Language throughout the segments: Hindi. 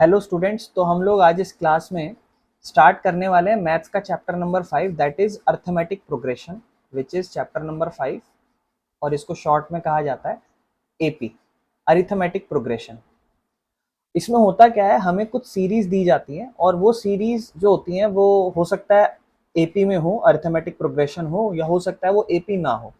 हेलो स्टूडेंट्स, तो हम लोग आज इस क्लास में स्टार्ट करने वाले हैं मैथ्स का chapter number 5 that is arithmetic progression which is chapter number 5 और इसको शॉर्ट में कहा जाता है एपी अरिथमेटिक प्रोग्रेशन। इसमें होता क्या है, हमें कुछ सीरीज दी जाती है और वो सीरीज जो होती हैं वो हो सकता है एपी में हो, अरिथमेटिक प्रोग्रेशन हो, या हो सकता है वो एपी ना हो।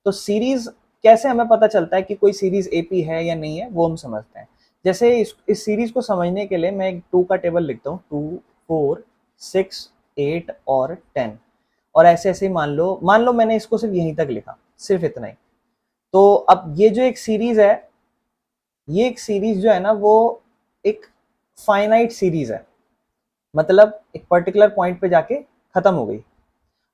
तो सीरीज कैसे हमें पता चलता है कि कोई सीरीज एपी है या नहीं है, वो हम समझते हैं। जैसे इस सीरीज को समझने के लिए मैं एक 2 का टेबल लिखता हूँ, 2 4 6 8 और 10, और ऐसे ऐसे ही मान लो मैंने इसको सिर्फ यहीं तक लिखा, सिर्फ इतना ही। तो अब ये जो एक सीरीज है, ये एक सीरीज जो है ना, वो एक फाइनाइट सीरीज है, मतलब एक पर्टिकुलर पॉइंट पे जाके खत्म हो गई।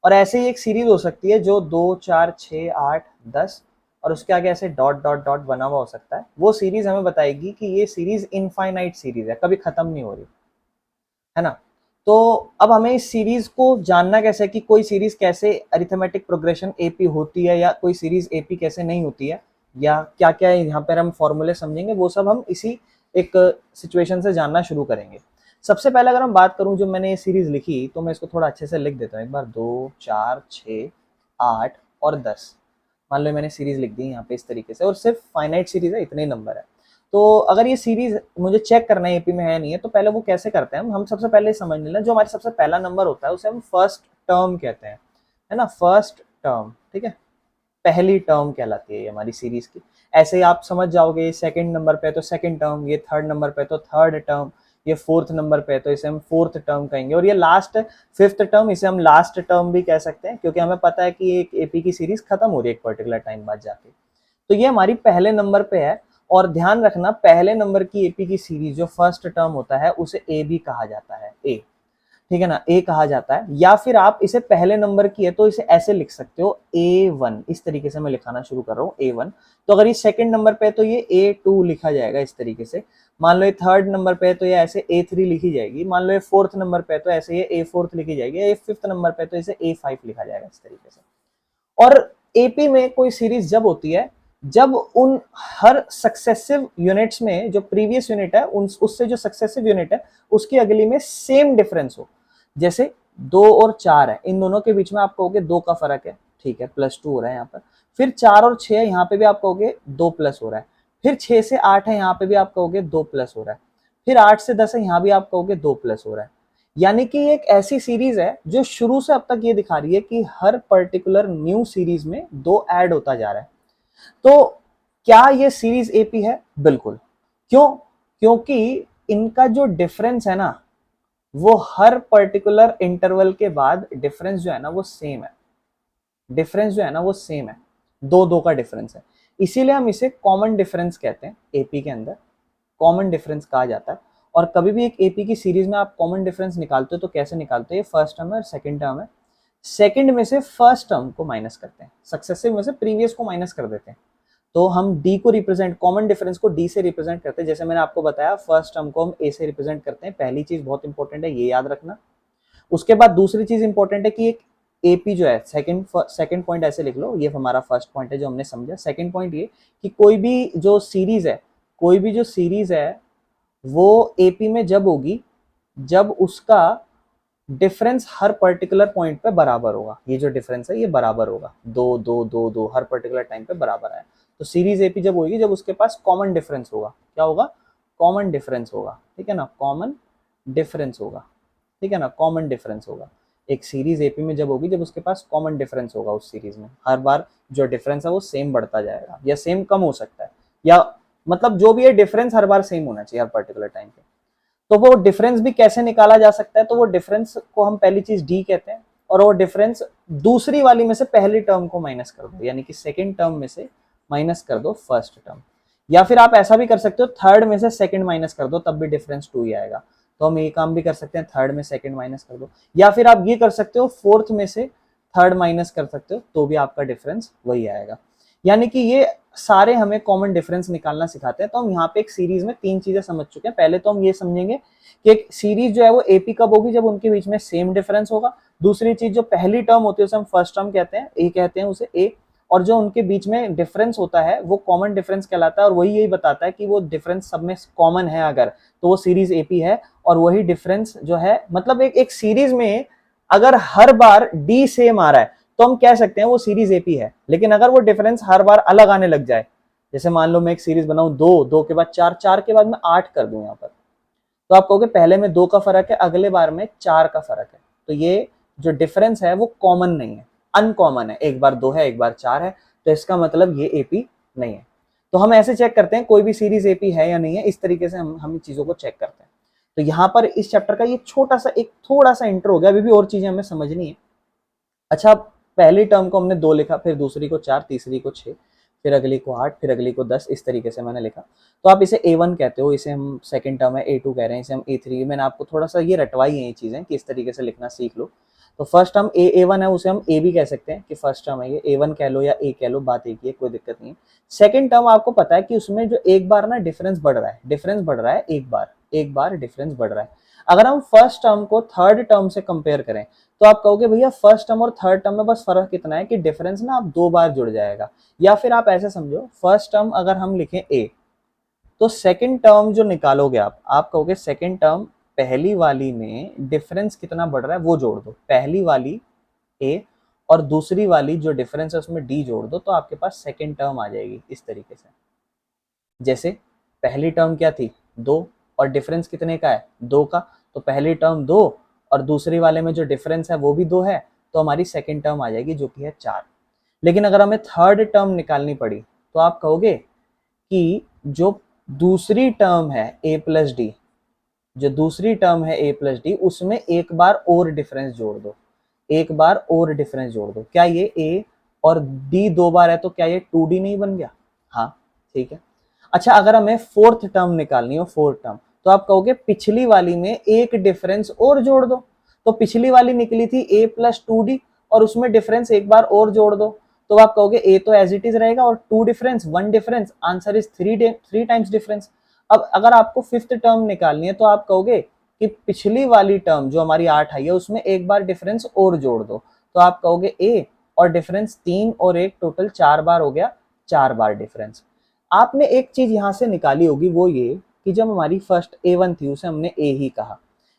और ऐसे ही एक सीरीज हो सकती है जो 2 4 6 8 10 और उसके आगे ऐसे डॉट डॉट डॉट बना हुआ हो सकता है। वो सीरीज हमें बताएगी कि ये सीरीज इनफाइनाइट सीरीज है, कभी खत्म नहीं हो रही है ना। तो अब हमें इस सीरीज को जानना कैसे है कि कोई सीरीज कैसे अरिथमेटिक प्रोग्रेशन एपी होती है या कोई सीरीज एपी कैसे नहीं होती है, या क्या क्या यहाँ पर हम फॉर्मूले समझेंगे, वो सब हम इसी एक सिचुएशन से जानना शुरू करेंगे। सबसे पहले अगर हम बात करूं, जो मैंने ये सीरीज लिखी तो मैं इसको थोड़ा अच्छे से लिख देता हूँ एक बार। 2 4 6 8 और 10, मान लो मैंने सीरीज लिख दी यहाँ पे इस तरीके से, और सिर्फ फाइनाइट सीरीज है, इतने नंबर है। तो अगर ये सीरीज मुझे चेक करना है एपी में है नहीं है, तो पहले वो कैसे करते हैं हम सबसे पहले समझ लेना। जो हमारे सबसे पहला नंबर होता है उसे हम फर्स्ट टर्म कहते हैं, है ना, फर्स्ट टर्म, ठीक है, पहली टर्म कहलाती है ये हमारी सीरीज की। ऐसे ही आप समझ जाओगे, सेकंड नंबर पे तो सेकंड टर्म, ये थर्ड नंबर पे तो थर्ड टर्म, ये फोर्थ नंबर पे तो इसे हम फोर्थ टर्म कहेंगे, और ये लास्ट फिफ्थ टर्म, इसे हम लास्ट टर्म भी कह सकते हैं, क्योंकि हमें पता है कि एक एपी की सीरीज खत्म हो रही है एक पर्टिकुलर टाइम बाद जाके। तो ये हमारी पहले नंबर पे है। और ध्यान रखना, पहले नंबर की एपी की सीरीज जो फर्स्ट टर्म होता है उसे ए भी कहा जाता है, ए, ठीक है ना, ए कहा जाता है। या फिर आप इसे पहले नंबर की है तो इसे ऐसे लिख सकते हो A1, इस तरीके से मैं लिखाना शुरू कर रहा हूँ A1। तो अगर ये सेकंड नंबर पे है तो ये A2 लिखा जाएगा इस तरीके से। मान लो ये थर्ड नंबर पे है तो ये ऐसे A3 लिखी जाएगी। मान लो ये फोर्थ नंबर पे है तो ऐसे ये A4 लिखी जाएगी। ये फिफ्थ नंबर पे तो इसे A5 लिखा जाएगा इस तरीके से। और एपी में कोई सीरीज जब होती है जब उन हर सक्सेसिव यूनिट्स में जो प्रीवियस यूनिट है उससे जो सक्सेसिव यूनिट है उसकी अगली में सेम डिफरेंस हो। जैसे 2 और 4 है, इन दोनों के बीच में आप कहोगे 2 का फर्क है, ठीक है, +2 हो रहा है यहाँ पर। फिर 4 और 6 है, यहाँ पे भी आप कहोगे 2 प्लस हो रहा है। फिर 6 से 8 है, यहाँ पे भी आप कहोगे 2 प्लस हो रहा है। फिर 8 से 10 है, यहाँ भी आप कहोगे 2 प्लस हो रहा है। यानी कि एक ऐसी सीरीज है जो शुरू से अब तक ये दिखा रही है कि हर पर्टिकुलर न्यू सीरीज में 2 ऐड होता जा रहा है। तो क्या ये सीरीज एपी है? बिल्कुल। क्यों? क्योंकि इनका जो डिफरेंस है ना, वो हर पर्टिकुलर इंटरवल के बाद डिफरेंस जो है ना वो सेम है। डिफरेंस जो है ना वो सेम है, 2 का डिफरेंस है। इसीलिए हम इसे कॉमन डिफरेंस कहते हैं, एपी के अंदर कॉमन डिफरेंस कहा जाता है। और कभी भी एक एपी की सीरीज में आप कॉमन डिफरेंस निकालते हो तो कैसे निकालते हो? ये फर्स्ट टर्म है और सेकंड टर्म है, सेकंड में से फर्स्ट टर्म को माइनस करते हैं, सक्सेसिव में से प्रीवियस को माइनस कर देते हैं। तो हम डी को रिप्रेजेंट, कॉमन डिफरेंस को डी से रिप्रेजेंट करते हैं। जैसे मैंने आपको बताया, फर्स्ट टर्म को हम ए से रिप्रेजेंट करते हैं। पहली चीज बहुत इंपॉर्टेंट है, ये याद रखना। उसके बाद दूसरी चीज इंपॉर्टेंट है कि एक एपी जो है, सेकंड पॉइंट ऐसे लिख लो, ये हमारा फर्स्ट पॉइंट है जो हमने समझा। सेकंड पॉइंट ये कि कोई भी जो सीरीज है, कोई भी जो सीरीज है वो एपी में जब होगी जब उसका डिफरेंस हर पर्टिकुलर पॉइंट पे बराबर होगा। ये जो डिफरेंस है ये बराबर होगा, 2 2 2 2 हर पर्टिकुलर टाइम पे बराबर है। तो सीरीज एपी जब होगी जब उसके पास कॉमन डिफरेंस होगा। क्या होगा? कॉमन डिफरेंस होगा, ठीक है ना, कॉमन डिफरेंस होगा, ठीक है ना, कॉमन डिफरेंस होगा। एक सीरीज एपी में जब होगी जब उसके पास कॉमन डिफरेंस होगा, उस सीरीज में हर बार जो डिफरेंस है वो सेम बढ़ता जाएगा, या सेम कम हो सकता है, या मतलब जो भी है डिफरेंस हर बार सेम होना चाहिए हर पर्टिकुलर टाइम पे। तो वो डिफरेंस भी कैसे निकाला जा सकता है? तो वो डिफरेंस को हम पहली चीज डी कहते हैं, और वो डिफरेंस दूसरी वाली में से पहली टर्म को माइनस कर दो, यानी कि सेकंड टर्म में से माइनस कर दो फर्स्ट टर्म। या फिर आप ऐसा भी कर सकते हो, थर्ड में से सेकंड माइनस कर दो, तब भी डिफरेंस 2 ही आएगा। तो हम ये काम भी कर सकते हैं, थर्ड में सेकंड माइनस कर दो, या फिर आप ये कर सकते हो, फोर्थ में से थर्ड माइनस कर सकते हो, तो भी आपका डिफरेंस वही आएगा। यानी कि ये सारे हमें कॉमन डिफरेंस निकालना सिखाते हैं। तो हम यहाँ पे एक सीरीज में 3 चीजें समझ चुके हैं। पहले तो हम ये समझेंगे कि एक सीरीज जो है वो एपी कब होगी? जब उनके बीच में सेम डिफरेंस होगा। दूसरी चीज, जो पहली टर्म होती है उसे हम फर्स्ट टर्म कहते हैं, ए कहते हैं उसे, ए। और जो उनके बीच में डिफरेंस होता है वो कॉमन डिफरेंस कहलाता है, और वही यही बताता है कि वो डिफरेंस सब में कॉमन है अगर, तो वो सीरीज एपी है। और वही डिफरेंस जो है, मतलब एक सीरीज में अगर हर बार डी सेम आ रहा है तो हम कह सकते हैं वो सीरीज एपी है। लेकिन अगर वो डिफरेंस हर बार अलग आने लग जाए, जैसे मान लो मैं एक सीरीज बनाऊं दो, दो के बाद चार, चार के बाद मैं 8 कर दूं यहाँ पर, तो आप कहोगे पहले में 2 का फर्क है, अगले बार में 4 का फर्क है। तो ये जो डिफरेंस है वो कॉमन नहीं है, अनकॉमन है, एक बार 2 है एक बार 4 है, तो इसका मतलब ये एपी नहीं है। तो हम ऐसे चेक करते हैं कोई भी सीरीज एपी है या नहीं है, इस तरीके से हम चीजों को चेक करते हैं। तो यहाँ पर इस चैप्टर का ये छोटा सा एक थोड़ा सा इंट्रो हो गया, अभी भी और चीजें हमें समझनी है। अच्छा, पहली टर्म को हमने 2 लिखा, फिर दूसरी को 4, तीसरी को 6, फिर अगली को 8, फिर अगली को 10, इस तरीके से मैंने लिखा। तो आप इसे A1 कहते हो, इसे हम सेकंड टर्म है A2 कह रहे हैं, इसे हम A3, मैंने आपको थोड़ा सा ये रटवाई है ये चीज़ें कि इस तरीके से लिखना सीख लो। तो फर्स्ट टर्म A1 है, उसे हम A भी कह सकते हैं कि फर्स्ट टर्म है ये, A1 कह लो या A कह लो, बात एक ही है, कोई दिक्कत नहीं है। सेकंड टर्म आपको पता है कि उसमें जो एक बार ना डिफरेंस बढ़ रहा है, डिफरेंस बढ़ रहा है एक बार डिफरेंस बढ़ रहा है। अगर हम फर्स्ट टर्म को थर्ड टर्म से कंपेयर करें तो आप कहोगे भैया फर्स्ट टर्म और थर्ड टर्म में बस फर्क कितना है कि डिफरेंस ना आप 2 बार जुड़ जाएगा। या फिर आप ऐसे समझो, फर्स्ट टर्म अगर हम लिखें A, तो सेकंड टर्म जो निकालोगे आप कहोगे सेकंड टर्म पहली वाली में डिफरेंस कितना बढ़ रहा है वो जोड़ दो, पहली वाली A और दूसरी वाली जो डिफरेंस है उसमें D जोड़ दो, तो आपके पास सेकंड टर्म आ जाएगी इस तरीके से। जैसे पहली टर्म क्या थी 2, और डिफरेंस कितने का है 2 का, तो पहली टर्म 2 और दूसरी वाले में जो डिफरेंस है वो भी 2 है, तो हमारी सेकंड टर्म आ जाएगी जो कि है 4। लेकिन अगर हमें थर्ड टर्म निकालनी पड़ी तो आप कहोगे कि जो दूसरी टर्म है a प्लस डी, जो दूसरी टर्म है a प्लस डी, उसमें एक बार और डिफरेंस जोड़ दो, एक बार और डिफरेंस जोड़ दो। क्या ये a और d 2 बार है तो क्या ये 2d नहीं बन गया? हाँ ठीक है। अच्छा, अगर हमें फोर्थ टर्म निकालनी हो, फोर्थ टर्म, तो आप कहोगे पिछली वाली में एक डिफरेंस और जोड़ दो। तो पिछली वाली निकली थी a प्लस 2d और उसमें डिफरेंस एक बार और जोड़ दो, तो आप कहोगे a तो एज इट इज रहेगा और 2 difference 1 difference, answer is 3 times difference. अब अगर आपको फिफ्थ टर्म निकालनी है तो आप कहोगे कि पिछली वाली टर्म जो हमारी 8 आई है उसमें एक बार डिफरेंस और जोड़ दो, तो आप कहोगे a और डिफरेंस 3 और 1 टोटल 4 बार हो गया, 4 बार डिफरेंस। आपने एक चीज यहां से निकाली होगी, वो ये कि जब हमारी फर्स्ट A1 थी उसे हमने A ही कहा,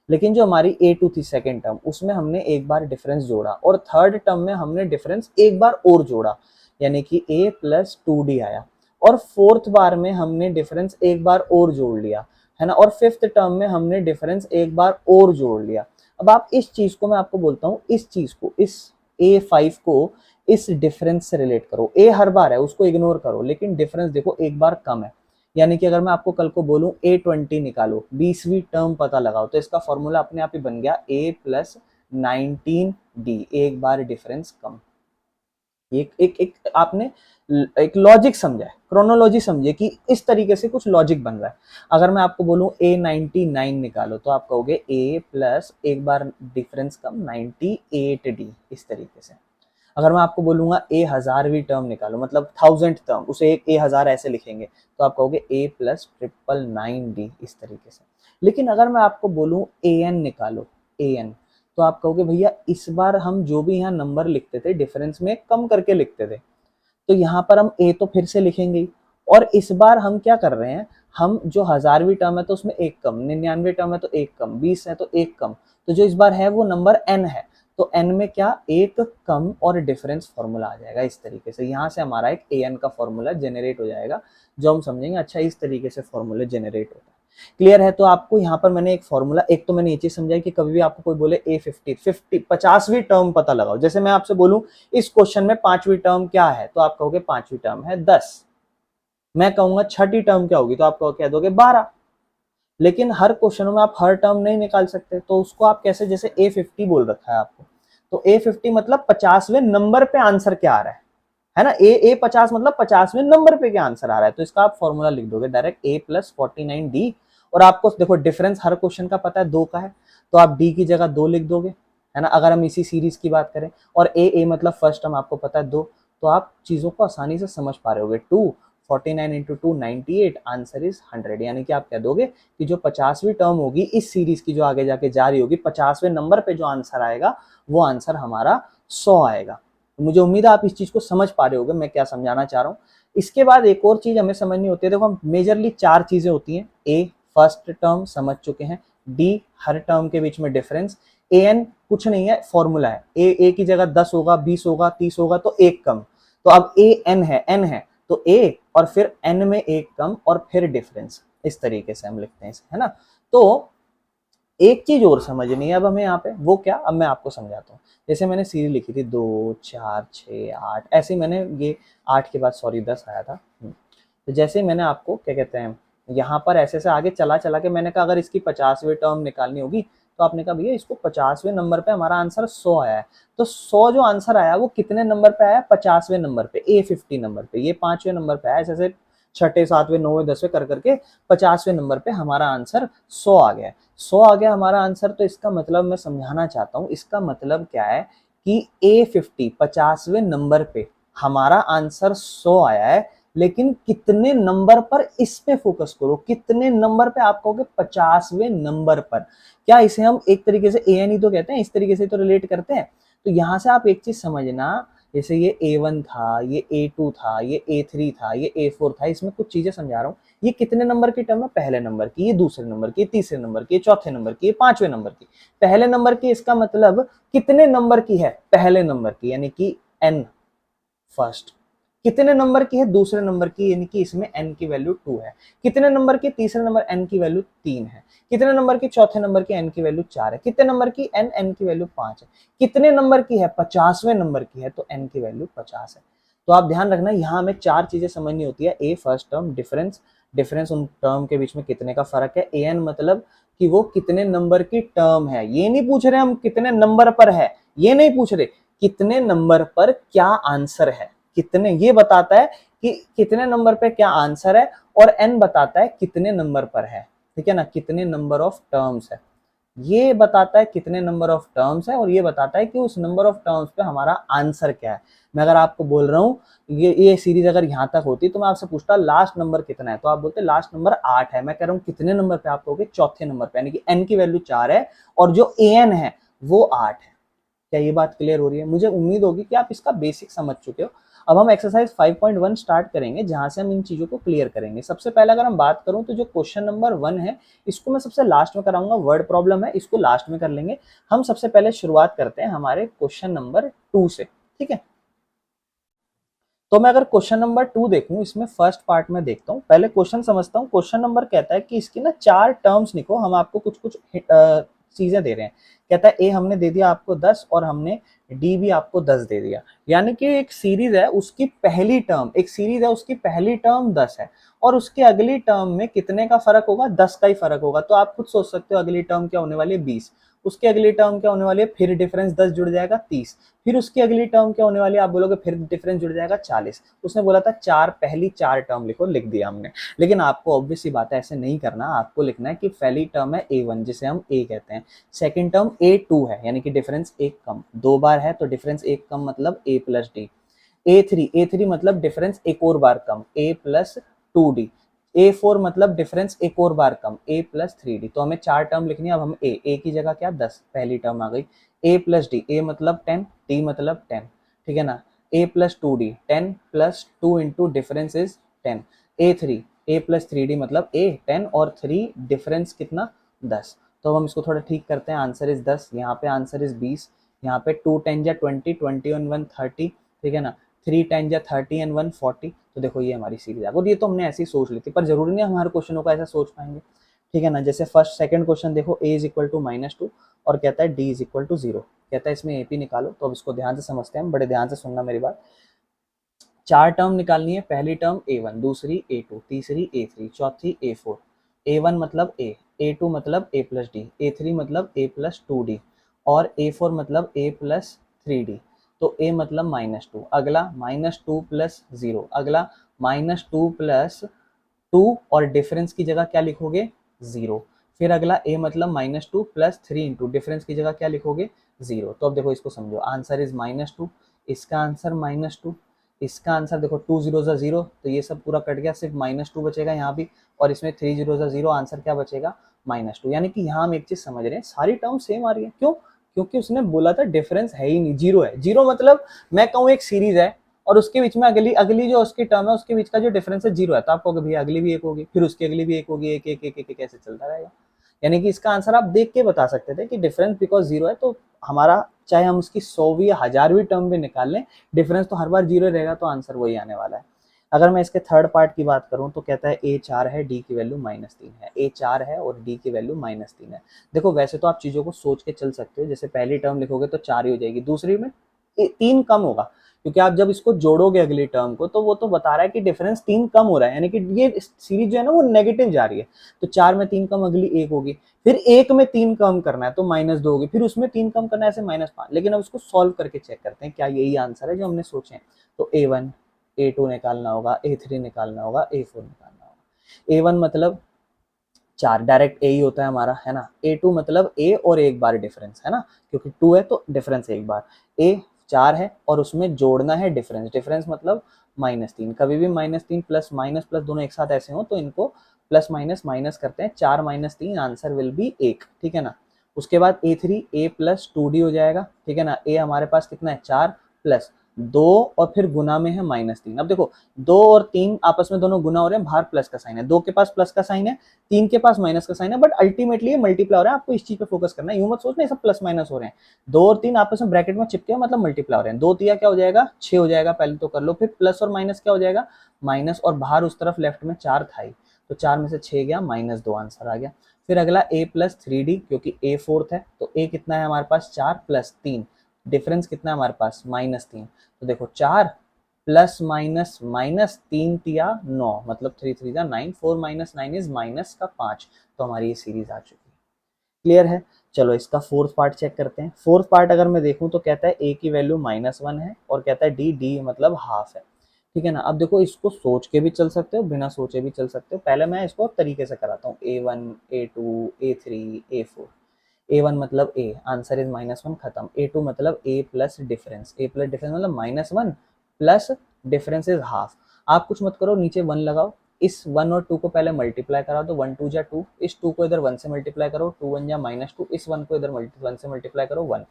लेकिन जो हमारी A2 थी सेकेंड टर्म उसमें हमने एक बार डिफरेंस जोड़ा, और थर्ड टर्म में हमने डिफरेंस एक बार और जोड़ा, यानी कि A प्लस 2D आया, और फोर्थ बार में हमने डिफरेंस एक बार और जोड़ लिया, है ना, और फिफ्थ टर्म में हमने डिफरेंस एक बार और जोड़ लिया। अब आप इस चीज को, मैं आपको बोलता हूँ, इस चीज को, इस A5 को इस डिफरेंस से रिलेट करो। A हर बार है उसको इग्नोर करो, लेकिन डिफरेंस देखो एक बार कम है, यानी कि अगर मैं आपको कल को बोलूं A20 निकालो, 20वीं टर्म पता लगाओ, तो इसका फॉर्मूला अपने आप ही बन गया A प्लस 19D, एक बार डिफरेंस कम। एक आपने एक लॉजिक समझा है, क्रोनोलॉजी समझे कि इस तरीके से कुछ लॉजिक बन रहा है। अगर मैं आपको बोलूं A99 निकालो तो आप कहोगे A प्लस एक बार डिफरेंस कम 98D, इस तरीके से। अगर मैं आपको बोलूंगा A 1000वीं टर्म निकालो, मतलब 1000th टर्म, उसे एक A 1000 ऐसे लिखेंगे, तो आप कहोगे A प्लस 999D, इस तरीके से। लेकिन अगर मैं आपको बोलूं AN निकालो, AN, तो आप कहोगे भैया इस बार हम जो भी यहाँ नंबर लिखते थे डिफरेंस में कम करके लिखते थे, तो यहाँ पर हम A तो फिर से लिखेंगे ही, और इस बार हम क्या कर रहे हैं, हम जो 1000वीं टर्म है तो उसमें एक कम, 99वीं टर्म है तो एक कम, 20 है तो एक कम, तो जो इस बार है वो नंबर n है, तो n में क्या एक कम और डिफरेंस फॉर्मूला आ जाएगा इस तरीके से। यहाँ से हमारा एक an का फॉर्मूला जनरेट हो जाएगा, जो हम समझेंगे अच्छा इस तरीके से फॉर्मूले जनरेट होता है। क्लियर है? तो आपको यहाँ पर मैंने एक फॉर्मूला, एक तो मैंने ये चीज समझाई कि कभी भी आपको कोई बोले A50 50वीं टर्म पता लगाओ, जैसे मैं आपसे बोलूं इस क्वेश्चन में 5वीं टर्म क्या है, तो आप कहोगे 5वीं टर्म है 10, मैं कहूंगा छठी टर्म क्या होगी तो आप कह दोगे 12। लेकिन हर क्वेश्चन में आप हर टर्म नहीं निकाल सकते, तो उसको आप कैसे, जैसे A50 बोल रखा है आपको, तो A50 मतलब 50वें नंबर पे आंसर क्या आ रहा है ना, A50 मतलब 50वें नंबर पे क्या आंसर आ रहा है, तो इसका आप फॉर्मूला लिख दोगे डायरेक्ट A प्लस 49D। और आपको देखो डिफरेंस हर क्वेश्चन का पता है 2 का है, तो आप D की जगह 2 लिख दोगे, है ना, अगर हम इसी सीरीज की बात करें। और A मतलब फर्स्ट टर्म आपको पता है 2, तो आप चीजों को आसानी से समझ पा रहे होगे। 2 49 इंटू 2 98, आंसर इज 100, यानी कि आप कह दोगे कि जो 50वीं टर्म होगी इस सीरीज की जो आगे जाके जा रही होगी, 50वें नंबर पे जो आंसर आएगा वो आंसर हमारा 100 आएगा। मुझे उम्मीद है आप इस चीज को समझ पा रहे होगे मैं क्या समझाना चाह रहा हूँ। इसके बाद एक और चीज हमें समझनी होती है, देखो हम मेजरली 4 चीजें होती हैं। ए फर्स्ट टर्म समझ चुके हैं, डी हर टर्म के बीच में डिफरेंस, ए एन कुछ नहीं है, फॉर्मूला है, ए की जगह 10 होगा, 20 होगा, 30 होगा तो एक कम। तो अब ए एन है तो ए और फिर एन में एक कम और फिर डिफरेंस, इस तरीके से हम लिखते हैं इसे, है ना। तो एक चीज और समझनी है अब हमें यहाँ पे, वो क्या, अब मैं आपको समझाता हूँ। जैसे मैंने सीरीज लिखी थी 2 4 6 8, ऐसे ही मैंने ये 8 के बाद सॉरी 10 आया था। तो जैसे ही मैंने आपको क्या कहते हैं यहाँ पर ऐसे से आगे चला चला के मैंने कहा अगर इसकी 50वीं टर्म निकालनी होगी, तो आपने कहा भैया इसको 50वें नंबर पे हमारा आंसर 100 आया है। तो 100 जो आंसर आया वो कितने नंबर पे आया, 50वें नंबर पे, A50 नंबर पे, ये 5वें नंबर पे आया। ऐसे छठे 7वें 9वें 10वें कर करके 50वें नंबर पे हमारा आंसर 100 आ गया है। 100 आ गया हमारा आंसर। तो इसका मतलब मैं समझाना चाहता हूँ, इसका मतलब क्या है कि A50 50वें नंबर पे हमारा आंसर 100 आया है, लेकिन कितने नंबर पर, इस पे फोकस करो, कितने नंबर पे आप कहोगे, 50वें नंबर पर। क्या इसे हम एक तरीके से ए एन ही तो कहते हैं, इस तरीके से तो रिलेट करते हैं। तो यहां से आप एक चीज समझना, जैसे ये A1 था, ये A2 था, ये A3 था, ये A4 था, इसमें कुछ चीजें समझा रहा हूँ। ये कितने नंबर की टर्म है, पहले नंबर की, ये दूसरे नंबर की, तीसरे नंबर की, चौथे नंबर की, 5वें नंबर की। पहले नंबर की, इसका मतलब कितने नंबर की है, पहले नंबर की, यानी कि n फर्स्ट। कितने नंबर की है, दूसरे नंबर की, यानी कि इसमें n की वैल्यू 2 है। कितने नंबर की, तीसरे नंबर n की वैल्यू 3 है। कितने नंबर की, चौथे नंबर की n की वैल्यू 4 है। कितने नंबर की, n की वैल्यू 5 है। कितने नंबर की है, 50वें नंबर की है, तो n की वैल्यू 50 है। तो आप ध्यान रखना, यहाँ हमें 4 चीजें समझनी होती है। ए फर्स्ट टर्म, डिफरेंस, डिफरेंस उन टर्म के बीच में कितने का फर्क है। ए एन मतलब कि वो कितने नंबर की टर्म है, ये नहीं पूछ रहे हम कितने नंबर पर है, ये नहीं पूछ रहे, कितने नंबर पर क्या आंसर है, कितने, ये बताता है कि कितने नंबर पे क्या आंसर है, और एन बताता है कितने नंबर पर है, ठीक है ना, कितने नंबर ऑफ टर्म्स है। ये बताता है कितने नंबर ऑफ टर्म्स है, और ये बताता है कि उस नंबर ऑफ टर्म्स पे हमारा आंसर क्या है। मैं अगर आपको बोल रहा हूँ ये सीरीज अगर यहाँ तक होती तो मैं आपसे पूछता लास्ट नंबर कितना है, तो आप बोलते लास्ट नंबर 8 है। मैं कह रहा हूँ कितने नंबर पे, आप कहोगे चौथे नंबर पे, यानी कि एन की वैल्यू 4 है और जो ए एन है वो 8 है। क्या ये बात क्लियर हो रही है? मुझे उम्मीद होगी कि आप इसका बेसिक समझ चुके हो। अब हम एक्सरसाइज 5.1 स्टार्ट करेंगे, जहां से हम इन चीजों को क्लियर करेंगे। सबसे पहले अगर हम बात करूं तो जो क्वेश्चन नंबर 1 है, इसको मैं सबसे लास्ट में कराऊंगा। वर्ड प्रॉब्लम है, इसको लास्ट में कर लेंगे। हम सबसे पहले शुरुआत करते हैं हमारे क्वेश्चन नंबर 2 से, ठीक है। तो मैं अगर क्वेश्चन नंबर 2 देखूं, इसमें फर्स्ट पार्ट में देखता हूं, पहले क्वेश्चन समझता हूं। क्वेश्चन नंबर कहता है कि इसकी ना 4 टर्म्स लिखो, हम आपको कुछ कुछ चीजें दे रहे हैं। कहता है ए हमने दे दिया आपको 10 और हमने डी भी आपको 10 दे दिया, यानी कि एक सीरीज है उसकी पहली टर्म, एक सीरीज है उसकी पहली टर्म 10 है और उसकी अगली टर्म में कितने का फर्क होगा, 10 का ही फर्क होगा। तो आप खुद सोच सकते हो अगली टर्म क्या होने वाली है, 20। उसकी अगली टर्म क्या होने वाली है, फिर डिफरेंस 10 जुड़ जाएगा, 30। फिर उसकी अगली टर्म क्या होने वाली है, आप बोलोगे फिर डिफरेंस जुड़ जाएगा, 40। उसने बोला था पहली चार टर्म लिखो, लिख दिया हमने। लेकिन आपको ऑब्वियस सी बात है ऐसे नहीं करना, आपको लिखना है कि पहली टर्म है A1 जिसे हम A कहते हैं, सेकंड टर्म A2 है यानी कि डिफरेंस एक कम, 2 बार है तो डिफरेंस एक कम मतलब A प्लस डी। A3 मतलब डिफरेंस एक और बार कम, A प्लस 2D। A4 मतलब डिफरेंस एक और बार कम, A प्लस 3D। तो हमें 4 टर्म लिखनी है। अब हम A की जगह क्या, 10 पहली टर्म आ गई। A प्लस डी, A मतलब 10, D मतलब 10, ठीक है ना। A plus 2D, 10 plus 2 into difference is 10। A plus 3D मतलब A 10 और 3 डिफरेंस कितना, 10। तो हम इसको थोड़ा ठीक करते हैं, आंसर इज 10, यहाँ पे आंसर इज 20, यहाँ पे 2 10 जा 20, 20 और 1 30, ठीक है ना। 3 10 जा 30 एंड 1 40। तो देखो ये हमारी सीरीज है, और ये तो हमने ऐसे ही सोच ली थी, पर जरूरी नहीं हमारे क्वेश्चनों को ऐसा सोच पाएंगे, ठीक है ना। जैसे फर्स्ट सेकंड क्वेश्चन देखो, a इज इक्वल टू -2 और कहता है d इज इक्वल टू 0, कहता है इसमें AP निकालो। तो अब इसको ध्यान से समझते हैं, बड़े ध्यान से सुनना मेरी बात। 4 टर्म निकालनी है, पहली टर्म A1, दूसरी A2, तीसरी A3, चौथी A4। A1 मतलब A, A2 मतलब A प्लस डी, A3 मतलब A प्लस 2D और A4 मतलब A प्लस 3D। तो A मतलब -2, अगला -2 प्लस 0, अगला -2 प्लस 2 और डिफरेंस की जगह क्या लिखोगे, 0। फिर अगला A मतलब -2 प्लस 3 इंटू डिफरेंस की जगह क्या लिखोगे, 0। तो अब देखो इसको समझो, आंसर इज -2, इसका आंसर -2, इसका आंसर देखो 2 0 ज़ा 0, तो ये सब पूरा कट गया, सिर्फ -2 बचेगा यहाँ भी, और इसमें 3 0 ज़ा 0, आंसर क्या बचेगा, -2। यानी कि यहाँ हम एक चीज समझ रहे हैं, सारी टर्म सेम आ रही है। क्यों? क्योंकि उसने बोला था डिफरेंस है ही नहीं, जीरो है। जीरो मतलब मैं कहूँ एक सीरीज है और उसके बीच में अगली अगली जो उसकी टर्म है उसके बीच का जो डिफरेंस है जीरो है, तो आप कहोगे भैया अगली भी एक होगी, फिर उसकी अगली भी एक होगी, एक एक एक एक, एक ऐसे चलता रहेगा। यानी कि इसका आंसर आप देख के बता सकते थे कि डिफरेंस बिकॉज जीरो है, तो हमारा चाहे हम उसकी 100वीं या 1000वीं टर्म भी निकाल लें, डिफरेंस तो हर बार जीरो रहेगा, तो आंसर वही आने वाला है। अगर मैं इसके थर्ड पार्ट की बात करूं तो कहता है ए 4 है, डी की वैल्यू -3 है। ए 4 है और डी की वैल्यू -3 है। देखो वैसे तो आप चीज़ों को सोच के चल सकते हो, जैसे पहली टर्म लिखोगे तो 4 ही हो जाएगी, दूसरी में 3 कम होगा, क्योंकि आप जब इसको जोड़ोगे अगली टर्म को तो वो तो बता रहा है कि डिफरेंस 3 कम हो रहा है, यानी कि ये सीरीज जो है ना वो नेगेटिव जा रही है। तो 4 में 3 कम अगली 1 होगी, फिर 1 में 3 कम करना है तो -2 होगी, फिर उसमें 3 कम करना है ऐसे -5। लेकिन अब उसको सॉल्व करके चेक करते हैं क्या यही आंसर है जो हमने सोचे हैं। तो A1 A2 निकालना होगा, A3 निकालना होगा, A4 निकालना होगा। A1 मतलब 4, डायरेक्ट ए ही होता है हमारा, है ना। A2 मतलब ए और एक बार डिफरेंस, है ना, क्योंकि 2 है तो डिफरेंस एक बार। ए 4 है और उसमें जोड़ना है डिफरेंस, डिफरेंस मतलब -3। कभी भी -3 प्लस माइनस प्लस दोनों एक साथ ऐसे हो तो इनको प्लस माइनस माइनस करते हैं, 4 - 3 आंसर विल बी 1, ठीक है ना। उसके बाद A3 A प्लस 2D हो जाएगा, ठीक है ना। ए हमारे पास कितना है 4 प्लस 2 और फिर गुना में है -3। अब देखो 2 और 3 आपस में दोनों गुना हो रहे हैं, बाहर प्लस का साइन है, 2 के पास प्लस का साइन है, 3 के पास माइनस का साइन है, बट अल्टीमेटली ये मल्टीप्लाई हो रहा है। आपको इस चीज पे फोकस करना है, यूं मत सोचना ये सब प्लस माइनस हो रहे हैं। 2 और 3 आपस में ब्रैकेट में चिपके हैं, मतलब मल्टीप्लाई हो रहे हैं। 2 तिया क्या हो जाएगा 6 हो जाएगा, पहले तो कर लो। फिर प्लस और माइनस क्या हो जाएगा माइनस, और बाहर उस तरफ लेफ्ट में 4 था ही, तो 4 में से 6 गया -2 आंसर आ गया। फिर अगला A प्लस 3D, क्योंकि A फोर्थ है तो A कितना है हमारे पास 4 प्लस 3, डिफरेंस कितना है हमारे पास -3। तो देखो 4 प्लस माइनस माइनस 3 तिया 9, मतलब 3 3 जा 9, 4 - 9 इज -5। तो हमारी ये सीरीज आ चुकी है। क्लियर है। चलो इसका फोर्थ पार्ट चेक करते हैं। फोर्थ पार्ट अगर मैं देखूं तो कहता है ए की वैल्यू -1 है और कहता है डी मतलब हाफ है, ठीक है ना। अब देखो इसको सोच के भी चल सकते हो, बिना सोचे भी चल सकते हो। पहले मैं इसको तरीके से कराता हूँ। A1 A2 A3 A4। A1 मतलब A, आंसर इज -1, खत्म। A2 मतलब A plus difference, A plus difference मतलब -1 प्लस डिफरेंस इज हाफ। आप कुछ मत करो, नीचे 1 लगाओ, इस 1 और 2 को पहले मल्टीप्लाई करा दो, 1 2 जा 2, इस 2 को इधर 1 से मल्टीप्लाई करो, 2 1 जा -2, इस 1 को इधर 1 से मल्टीप्लाई करो 1,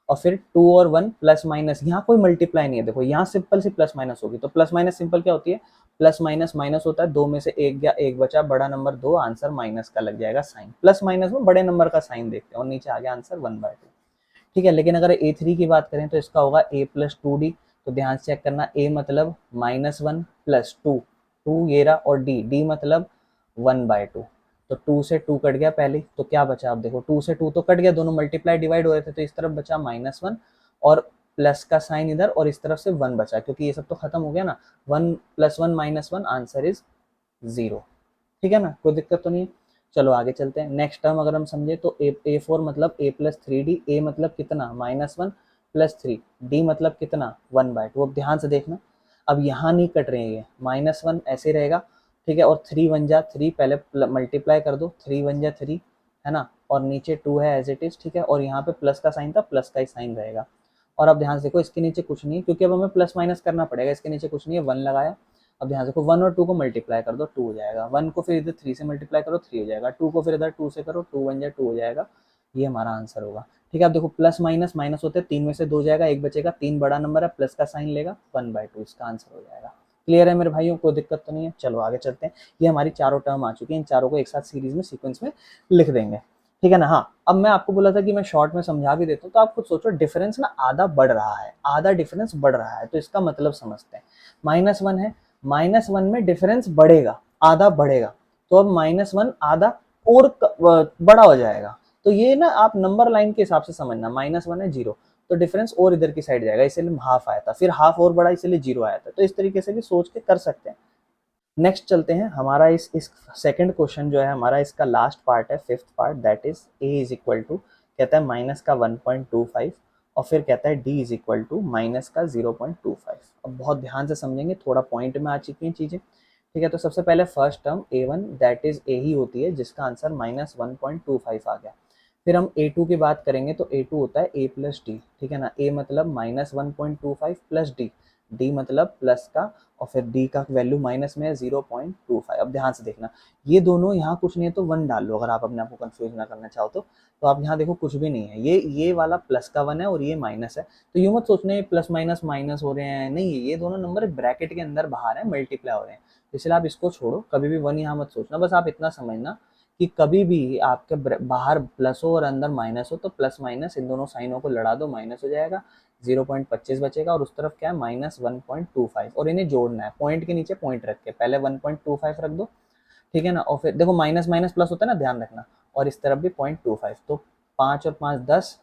और फिर 2 और 1 प्लस माइनस, यहाँ कोई मल्टीप्लाई नहीं है, देखो यहाँ सिंपल सी प्लस माइनस होगी। तो प्लस माइनस सिंपल क्या होती है, प्लस माइनस माइनस होता है, 2 में से 1 गया, 1 बचा, बड़ा नंबर 2, आंसर माइनस का लग जाएगा साइन। प्लस माइनस में बड़े नंबर का साइन देखते हैं और नीचे आ गया आंसर 1/2, ठीक है। लेकिन अगर A3 की बात करें तो इसका होगा A प्लस 2D। तो ध्यान से चेक करना, A मतलब -1 प्लस 2, 2 ये रहा, और D मतलब 1/2। तो 2 से 2 कट गया पहले, तो क्या बचा, अब देखो 2 से 2 तो कट गया, दोनों मल्टीप्लाई डिवाइड हो रहे थे, तो इस तरफ बचा -1 और प्लस का साइन इधर, और इस तरफ से 1 बचा, क्योंकि ये सब तो खत्म हो गया ना। 1 + 1 -1 आंसर इज 0, ठीक है ना, कोई दिक्कत तो नहीं है। चलो आगे चलते हैं। नेक्स्ट टर्म अगर हम समझे तो A4 मतलब A प्लस 3D, A मतलब कितना -1 प्लस 3, D मतलब कितना 1/2। अब ध्यान से देखना, अब यहाँ नहीं कट रहे हैं ये, -1 ऐसे रहेगा, ठीक है, और 3 1 जा 3, पहले मल्टीप्लाई कर दो, 3 1 जा 3, है ना, और नीचे 2 है एज इट इज, ठीक है, और यहाँ पे प्लस का साइन था, प्लस का ही साइन रहेगा। और अब ध्यान से देखो इसके नीचे कुछ नहीं है, क्योंकि अब हमें प्लस माइनस करना पड़ेगा, इसके नीचे कुछ नहीं है, 1 लगाया। अब ध्यान देखो 1 और 2 को मल्टीप्लाई कर दो, 2 हो जाएगा। 1 को फिर इधर 3 से मल्टीप्लाई करो, 3 हो जाएगा। 2 को फिर इधर 2 से करो, 2 1 जा 2 हो जाएगा। ये हमारा आंसर होगा, ठीक है। अब देखो प्लस माइनस माइनस होते हैं, 3 में से 2 जाएगा, 1 बचेगा, 3 बड़ा नंबर है, प्लस का साइन लेगा, 1/2 इसका आंसर हो जाएगा। क्लियर है मेरे भाइयों, कोई दिक्कत तो नहीं है। चलो आगे चलते हैं। ये हमारी चारों टर्म आ चुकी है, इन चारों को एक साथ सीरीज में सीक्वेंस में लिख देंगे, ठीक है ना। हाँ, अब मैं आपको बोला था कि मैं शॉर्ट में समझा भी देता हूँ, तो आप खुद सोचो, डिफरेंस ना आधा बढ़ रहा है, आधा डिफरेंस बढ़ रहा है, तो इसका मतलब समझते हैं। -1 है, -1 में डिफरेंस बढ़ेगा, आधा बढ़ेगा, तो अब -1 आधा और बड़ा हो जाएगा। तो ये ना आप नंबर लाइन के हिसाब से समझना, -1 है 0, तो डिफरेंस और इधर की साइड जाएगा, इसलिए हाफ आया था, फिर हाफ और बड़ा इसलिए 0 आया था। तो इस तरीके से भी सोच के कर सकते हैं। नेक्स्ट चलते हैं। हमारा इस सेकंड क्वेश्चन जो है हमारा, इसका लास्ट पार्ट है, fifth part, that is A is equal to, कहता है माइनस का 1.25, और फिर कहता है D is equal to minus का 0.25। अब बहुत ध्यान से समझेंगे, थोड़ा पॉइंट में आ चुकी हैं चीज़ें, ठीक है। तो सबसे पहले first term A1 that is A ही होती है, जिसका आंसर -1.25 आ गया। फिर हम A2 की बात करेंगे तो A2 होता है A प्लस डी, ठीक है ना। A मतलब -1.25 प्लस D, डी मतलब प्लस का, और फिर डी का वैल्यू माइनस में है 0.25। अब ध्यान से देखना, ये दोनों यहाँ कुछ नहीं है तो 1 डाल लो, अगर आप अपने आप को कंफ्यूज ना करना चाहो तो आप यहाँ देखो कुछ भी नहीं है, ये वाला प्लस का 1 है और ये माइनस है, तो यूँ मत सोचना ये प्लस माइनस माइनस हो रहे हैं, नहीं, ये दोनों नंबर ब्रैकेट के अंदर बाहर है, मल्टीप्लाई हो रहे हैं, इसलिए आप इसको छोड़ो, कभी भी 1 यहाँ मत सोचना, बस आप इतना समझना कि कभी भी आपके बाहर प्लस हो और अंदर माइनस हो तो प्लस माइनस इन दोनों साइनों को लड़ा दो, माइनस हो जाएगा, 0.25 बचेगा, और उस तरफ क्या है माइनस 1.25, और इन्हें जोड़ना है, पॉइंट के नीचे पॉइंट रख के पहले 1.25 रख दो, ठीक है ना, और फिर देखो माइनस माइनस प्लस होता है ना, ध्यान रखना, और इस तरफ भी 0.25, तो 5 और 5 10,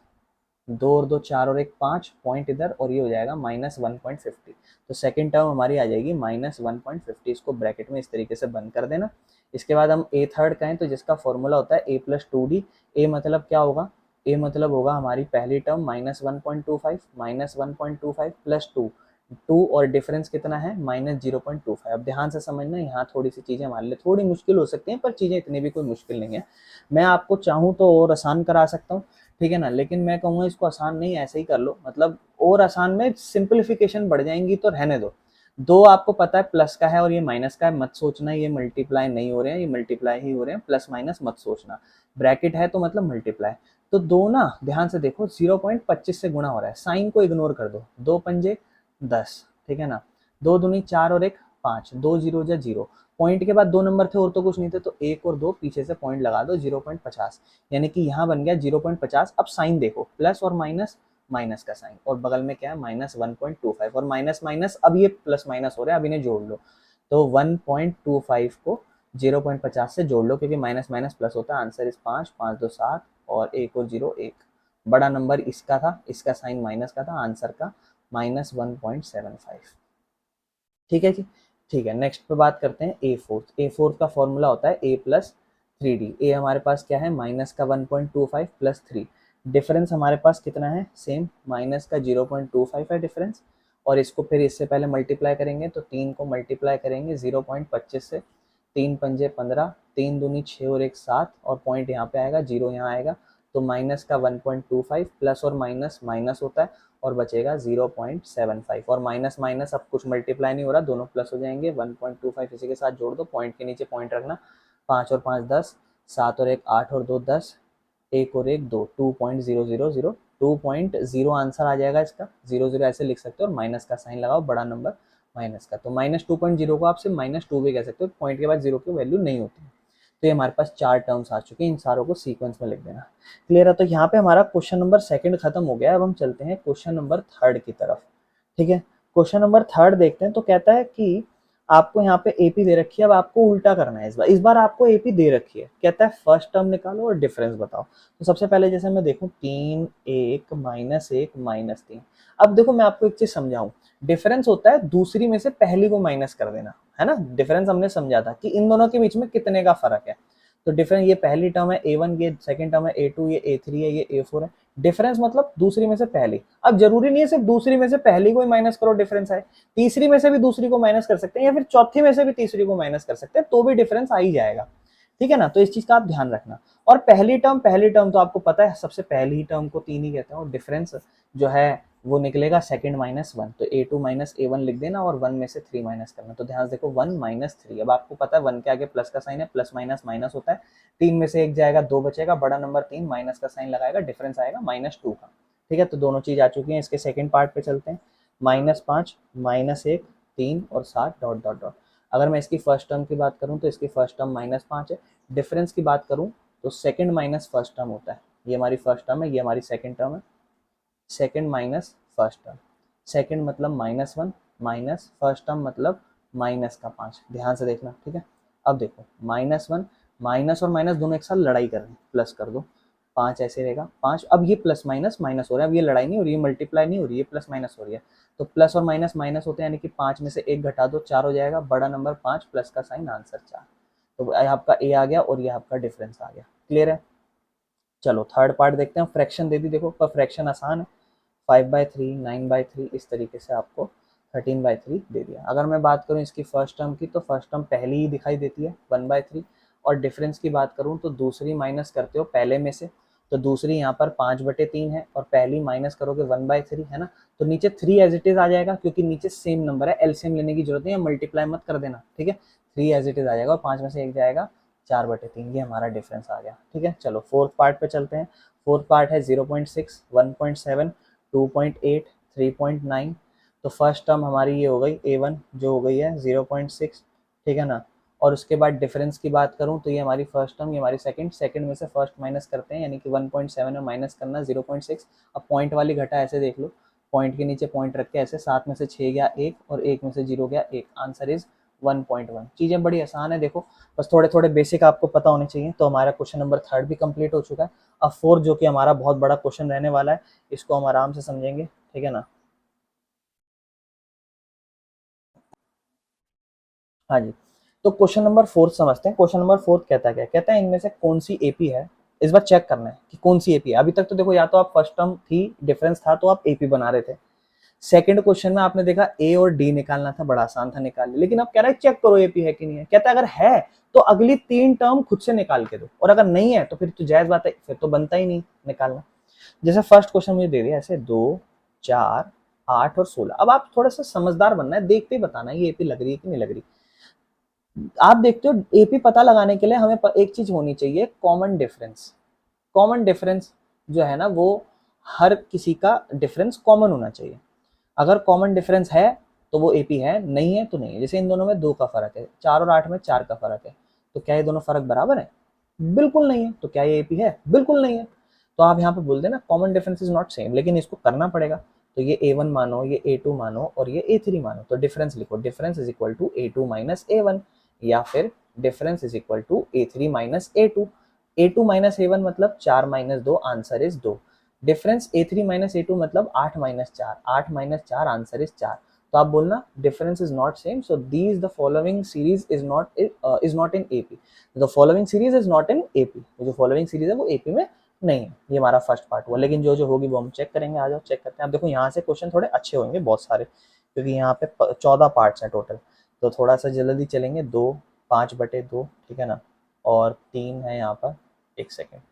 2 और 2 4 और 1 5, पॉइंट इधर, और ये हो जाएगा -1.50, तो सेकंड टर्म हमारी आ जाएगी -1.50, इसको ब्रैकेट में इस तरीके से बंद कर देना। इसके बाद हम ए थर्ड का है, तो जिसका फॉर्मूला होता है a+2d, ए मतलब क्या होगा, ए मतलब होगा हमारी पहली टर्म -1.25 -1.25 प्लस 2, 2 और डिफरेंस कितना है -0.25। अब ध्यान से समझना, यहाँ थोड़ी सी चीज़ें हमारे लिए थोड़ी मुश्किल हो सकती हैं, पर चीज़ें इतनी भी कोई मुश्किल नहीं है, मैं आपको चाहूँ तो और आसान करा सकता हूँ, ठीक है ना, लेकिन मैं कहूँगा इसको आसान नहीं, ऐसे ही कर लो, मतलब और आसान में सिंप्लीफिकेशन बढ़ जाएंगी तो रहने दो, दो आपको पता है प्लस का है और ये माइनस का है, मत सोचना ये मल्टीप्लाई नहीं हो रहे हैं, ये मल्टीप्लाई ही हो रहे हैं, प्लस माइनस मत सोचना, ब्रैकेट है तो मतलब मल्टीप्लाई, तो दो ना ध्यान से देखो 0.25 से गुणा हो रहा है, साइन को इग्नोर कर दो, 2 पंजे 10, ठीक है ना, 2 दूनी 4 और 1 5, 2 जीरो जा जीरो, पॉइंट के बाद 2 नंबर थे और तो कुछ नहीं थे, तो 1 और 2 पीछे से पॉइंट लगा दो 0.50, यानी कि यहाँ बन गया 0.50। अब साइन देखो, प्लस और माइनस, माइनस का साइन, और बगल में क्या है -1.25, और माइनस माइनस अब ये प्लस माइनस हो रहा है, अब इन्हें जोड़ लो, तो 1.25 को 0.50 से जोड़ लो, क्योंकि माइनस माइनस प्लस होता है, आंसर इस 5 5 2 7, और 1 और 0 1, बड़ा नंबर इसका था, इसका साइन माइनस का था, आंसर का -1.75, ठीक है जी, ठीक है। नेक्स्ट पे बात करते हैं ए फोर्थ का फॉर्मूला होता है a+3d, ए हमारे पास क्या है माइनस का 1.25 प्लस 3, डिफरेंस हमारे पास कितना है सेम, माइनस का 0.25 है डिफरेंस, और इसको फिर इससे पहले मल्टीप्लाई करेंगे, तो 3 को मल्टीप्लाई करेंगे 0.25 से, 3 पंजे 15, 3 दूनी 6 और 1 7, और पॉइंट यहाँ पे आएगा, जीरो यहाँ आएगा, तो माइनस का 1.25 प्लस और माइनस माइनस होता है, और बचेगा 0.75, और माइनस माइनस अब कुछ मल्टीप्लाई नहीं हो रहा, दोनों प्लस हो जाएंगे, 1.25 इसी के साथ जोड़ दो, पॉइंट के नीचे पॉइंट रखना, 5 और 5 10, 7 और 1 8 और 2 10, 1 और 1 2, 2.000, 2.0 आंसर आ जाएगा इसका, 0 0 ऐसे लिख सकते हो, और माइनस का साइन लगाओ, बड़ा नंबर माइनस का, तो -2.0 को आप सिर्फ -2 भी कह सकते हो, पॉइंट के बाद जीरो की वैल्यू नहीं होती, तो ये हमारे पास 4 टर्म्स आ चुके हैं, इन सारों को सीक्वेंस में लिख देना, क्लियर है। तो यहाँ पे हमारा क्वेश्चन नंबर सेकंड खत्म हो गया, अब हम चलते हैं क्वेश्चन नंबर थर्ड की तरफ, ठीक है। क्वेश्चन नंबर थर्ड देखते हैं, तो कहता है कि आपको यहाँ पे एपी दे रखी है, अब आपको उल्टा करना है, इस बार आपको एपी दे रखी है, कहता है फर्स्ट टर्म निकालो और डिफरेंस बताओ, तो सबसे पहले जैसे मैं देखूं 3 1 -1 -3, अब देखो मैं आपको एक चीज समझाऊं, डिफरेंस होता है दूसरी में से पहली को माइनस कर देना, है ना, डिफरेंस हमने समझा था कि इन दोनों के बीच में कितने का फर्क है, तो डिफरेंस ये पहली टर्म है a1, ये सेकंड टर्म है a2, ये a3 है, ये a4 है, डिफरेंस मतलब दूसरी में से पहली, अब जरूरी नहीं है सिर्फ दूसरी में से पहली को ही माइनस करो डिफरेंस आए, तीसरी में से भी दूसरी को माइनस कर सकते हैं, या फिर चौथी में से भी तीसरी को माइनस कर सकते हैं, तो भी डिफरेंस आ ही जाएगा, ठीक है ना, तो इस चीज का आप ध्यान रखना, और पहली टर्म तो आपको पता है सबसे पहली टर्म को 3 ही कहते हैं, और डिफरेंस जो है वो निकलेगा सेकंड -1, तो a2 -a1 लिख देना, और 1 में से 3 माइनस करना, तो ध्यान से देखो 1 -3, अब आपको पता है 1 के आगे प्लस का साइन है, प्लस माइनस माइनस होता है, 3 में से 1 जाएगा 2 बचेगा, बड़ा नंबर 3, माइनस का साइन लगाएगा, डिफरेंस आएगा -2 का, ठीक है, तो दोनों चीज आ चुकी हैं, इसके सेकंड पार्ट पे चलते हैं, -5 -1 3 और 7 डॉट डॉट डॉट, अगर मैं इसकी फर्स्ट टर्म की बात करूं तो इसकी फर्स्ट टर्म -5 है, डिफरेंस की बात करूं तो सेकंड माइनस फर्स्ट टर्म होता है, ये हमारी फर्स्ट टर्म है, ये हमारी सेकंड टर्म है, second minus first term, second मतलब -1 माइनस फर्स्ट टर्म मतलब माइनस का 5, ध्यान से देखना, ठीक है। अब देखो -1, माइनस और माइनस दोनों एक साथ लड़ाई कर रहे हैं, प्लस कर दो, 5 ऐसे रहेगा 5, अब ये प्लस माइनस माइनस हो रहा है, अब ये लड़ाई नहीं हो रही है, मल्टीप्लाई नहीं हो रही है, प्लस माइनस हो रही है, तो प्लस और माइनस माइनस होते हैं, यानी कि 5 में से 1 घटा दो 4 हो जाएगा, बड़ा नंबर 5, प्लस का साइन, आंसर 4, तो आपका ए आ गया और ये आपका डिफरेंस आ गया, क्लियर है। चलो थर्ड पार्ट देखते हैं, फ्रैक्शन दे दी, देखो पर फ्रैक्शन आसान है, 5/3 9/3 इस तरीके से आपको 13/3 दे दिया। अगर मैं बात करूं इसकी फर्स्ट टर्म की, तो फर्स्ट टर्म पहली ही दिखाई देती है 1/3, और डिफरेंस की बात करूं तो दूसरी माइनस करते हो पहले में से, तो दूसरी यहाँ पर 5/3 है और पहली माइनस करोगे 1/3 है ना, तो नीचे 3 एज इट इज आ जाएगा क्योंकि नीचे सेम नंबर है, एलसीएम लेने की जरूरत नहीं है, मल्टीप्लाई मत कर देना, ठीक है। 3 एज इट इज आ जाएगा और 5 में से 1 जाएगा, 4/3, ये हमारा डिफरेंस आ गया, ठीक है। चलो फोर्थ पार्ट पे चलते हैं। फोर्थ पार्ट है 0.6, 1.7, 2.8, 3.9। तो फर्स्ट टर्म हमारी ये हो गई A1 जो हो गई है 0.6, ठीक है ना। और उसके बाद डिफरेंस की बात करूं तो ये हमारी फर्स्ट टर्म, ये हमारी सेकंड में से फर्स्ट माइनस करते हैं, यानी कि 1.7 में माइनस करना 0.6। अब पॉइंट वाली घटा ऐसे देख लो, पॉइंट के नीचे पॉइंट रख के ऐसे, 7 में से 6 गया 1 और 1 में से 0 गया 1, आंसर इज 1.1। चीज़ें बड़ी आसान है, देखो बस थोड़े थोड़े बेसिक आपको पता होने चाहिए। तो हमारा क्वेश्चन नंबर 3 भी कंप्लीट हो चुका है। अब 4 जो कि हमारा बहुत बड़ा क्वेश्चन रहने वाला है, इसको हम आराम से समझेंगे, ठीक है ना। हाँ जी, तो क्वेश्चन नंबर 4 समझते हैं। क्वेश्चन नंबर 4 कहता क्या, कहता है इनमें से कौन सी एपी है, इस बार चेक करना है कि कौन सी एपी है। अभी तक तो देखो या तो आप फर्स्ट टर्म थी, डिफरेंस था तो आप एपी बना रहे थे। सेकंड क्वेश्चन में आपने देखा ए और डी निकालना था, बड़ा आसान था, निकाल लिया। लेकिन अब कह रहा है चेक करो एपी है कि नहीं है। कहता है अगर है तो अगली 3 टर्म खुद से निकाल के दो, और अगर नहीं है तो फिर तो जायज बात है, फिर तो बनता ही नहीं निकालना। जैसे फर्स्ट क्वेश्चन मुझे दे दिया ऐसे 2, 4, 8 और 16। अब आप थोड़ा सा समझदार बनना है, देखते ही बताना है ये एपी लग रही है कि नहीं लग रही। आप देखते हो एपी पता लगाने के लिए हमें एक चीज होनी चाहिए, कॉमन डिफरेंस। कॉमन डिफरेंस जो है ना, वो हर किसी का डिफरेंस कॉमन होना चाहिए। अगर कॉमन डिफरेंस है तो वो एपी है, नहीं है तो नहीं है। जैसे इन दोनों में 2 का फर्क है, 4 और 8 में 4 का फर्क है, तो क्या ये दोनों फर्क बराबर है? बिल्कुल नहीं है। तो क्या ये एपी है? बिल्कुल नहीं है। तो आप यहाँ पे बोल देना common difference is not same, लेकिन इसको करना पड़ेगा। तो ये A1 मानो, ये A2 मानो और ये A3 मानो, तो डिफरेंस लिखो, difference is equal to A2 minus A1, या फिर difference is equal to A3 minus A2। A2 minus A1 मतलब 4 minus 2, answer is 2। Difference A3 minus A2 मतलब 8 माइनस 4, 8 माइनस 4, आंसर इज 4। तो आप बोलना difference is not same, so these the following series is not in AP. The following series is not in AP, जो फॉलोइंग सीरीज है वो एपी में नहीं है। ये हमारा फर्स्ट पार्ट हुआ, लेकिन जो जो होगी वो हम चेक करेंगे। आ जाओ चेक करते हैं। अब देखो यहाँ से क्वेश्चन थोड़े अच्छे होंगे, बहुत सारे, क्योंकि यहाँ पे 14 पार्ट्स हैं टोटल। तो थोड़ा सा जल्दी चलेंगे। 2, 5/2, ठीक है ना, और 3 है यहाँ पर, एक सेकेंड,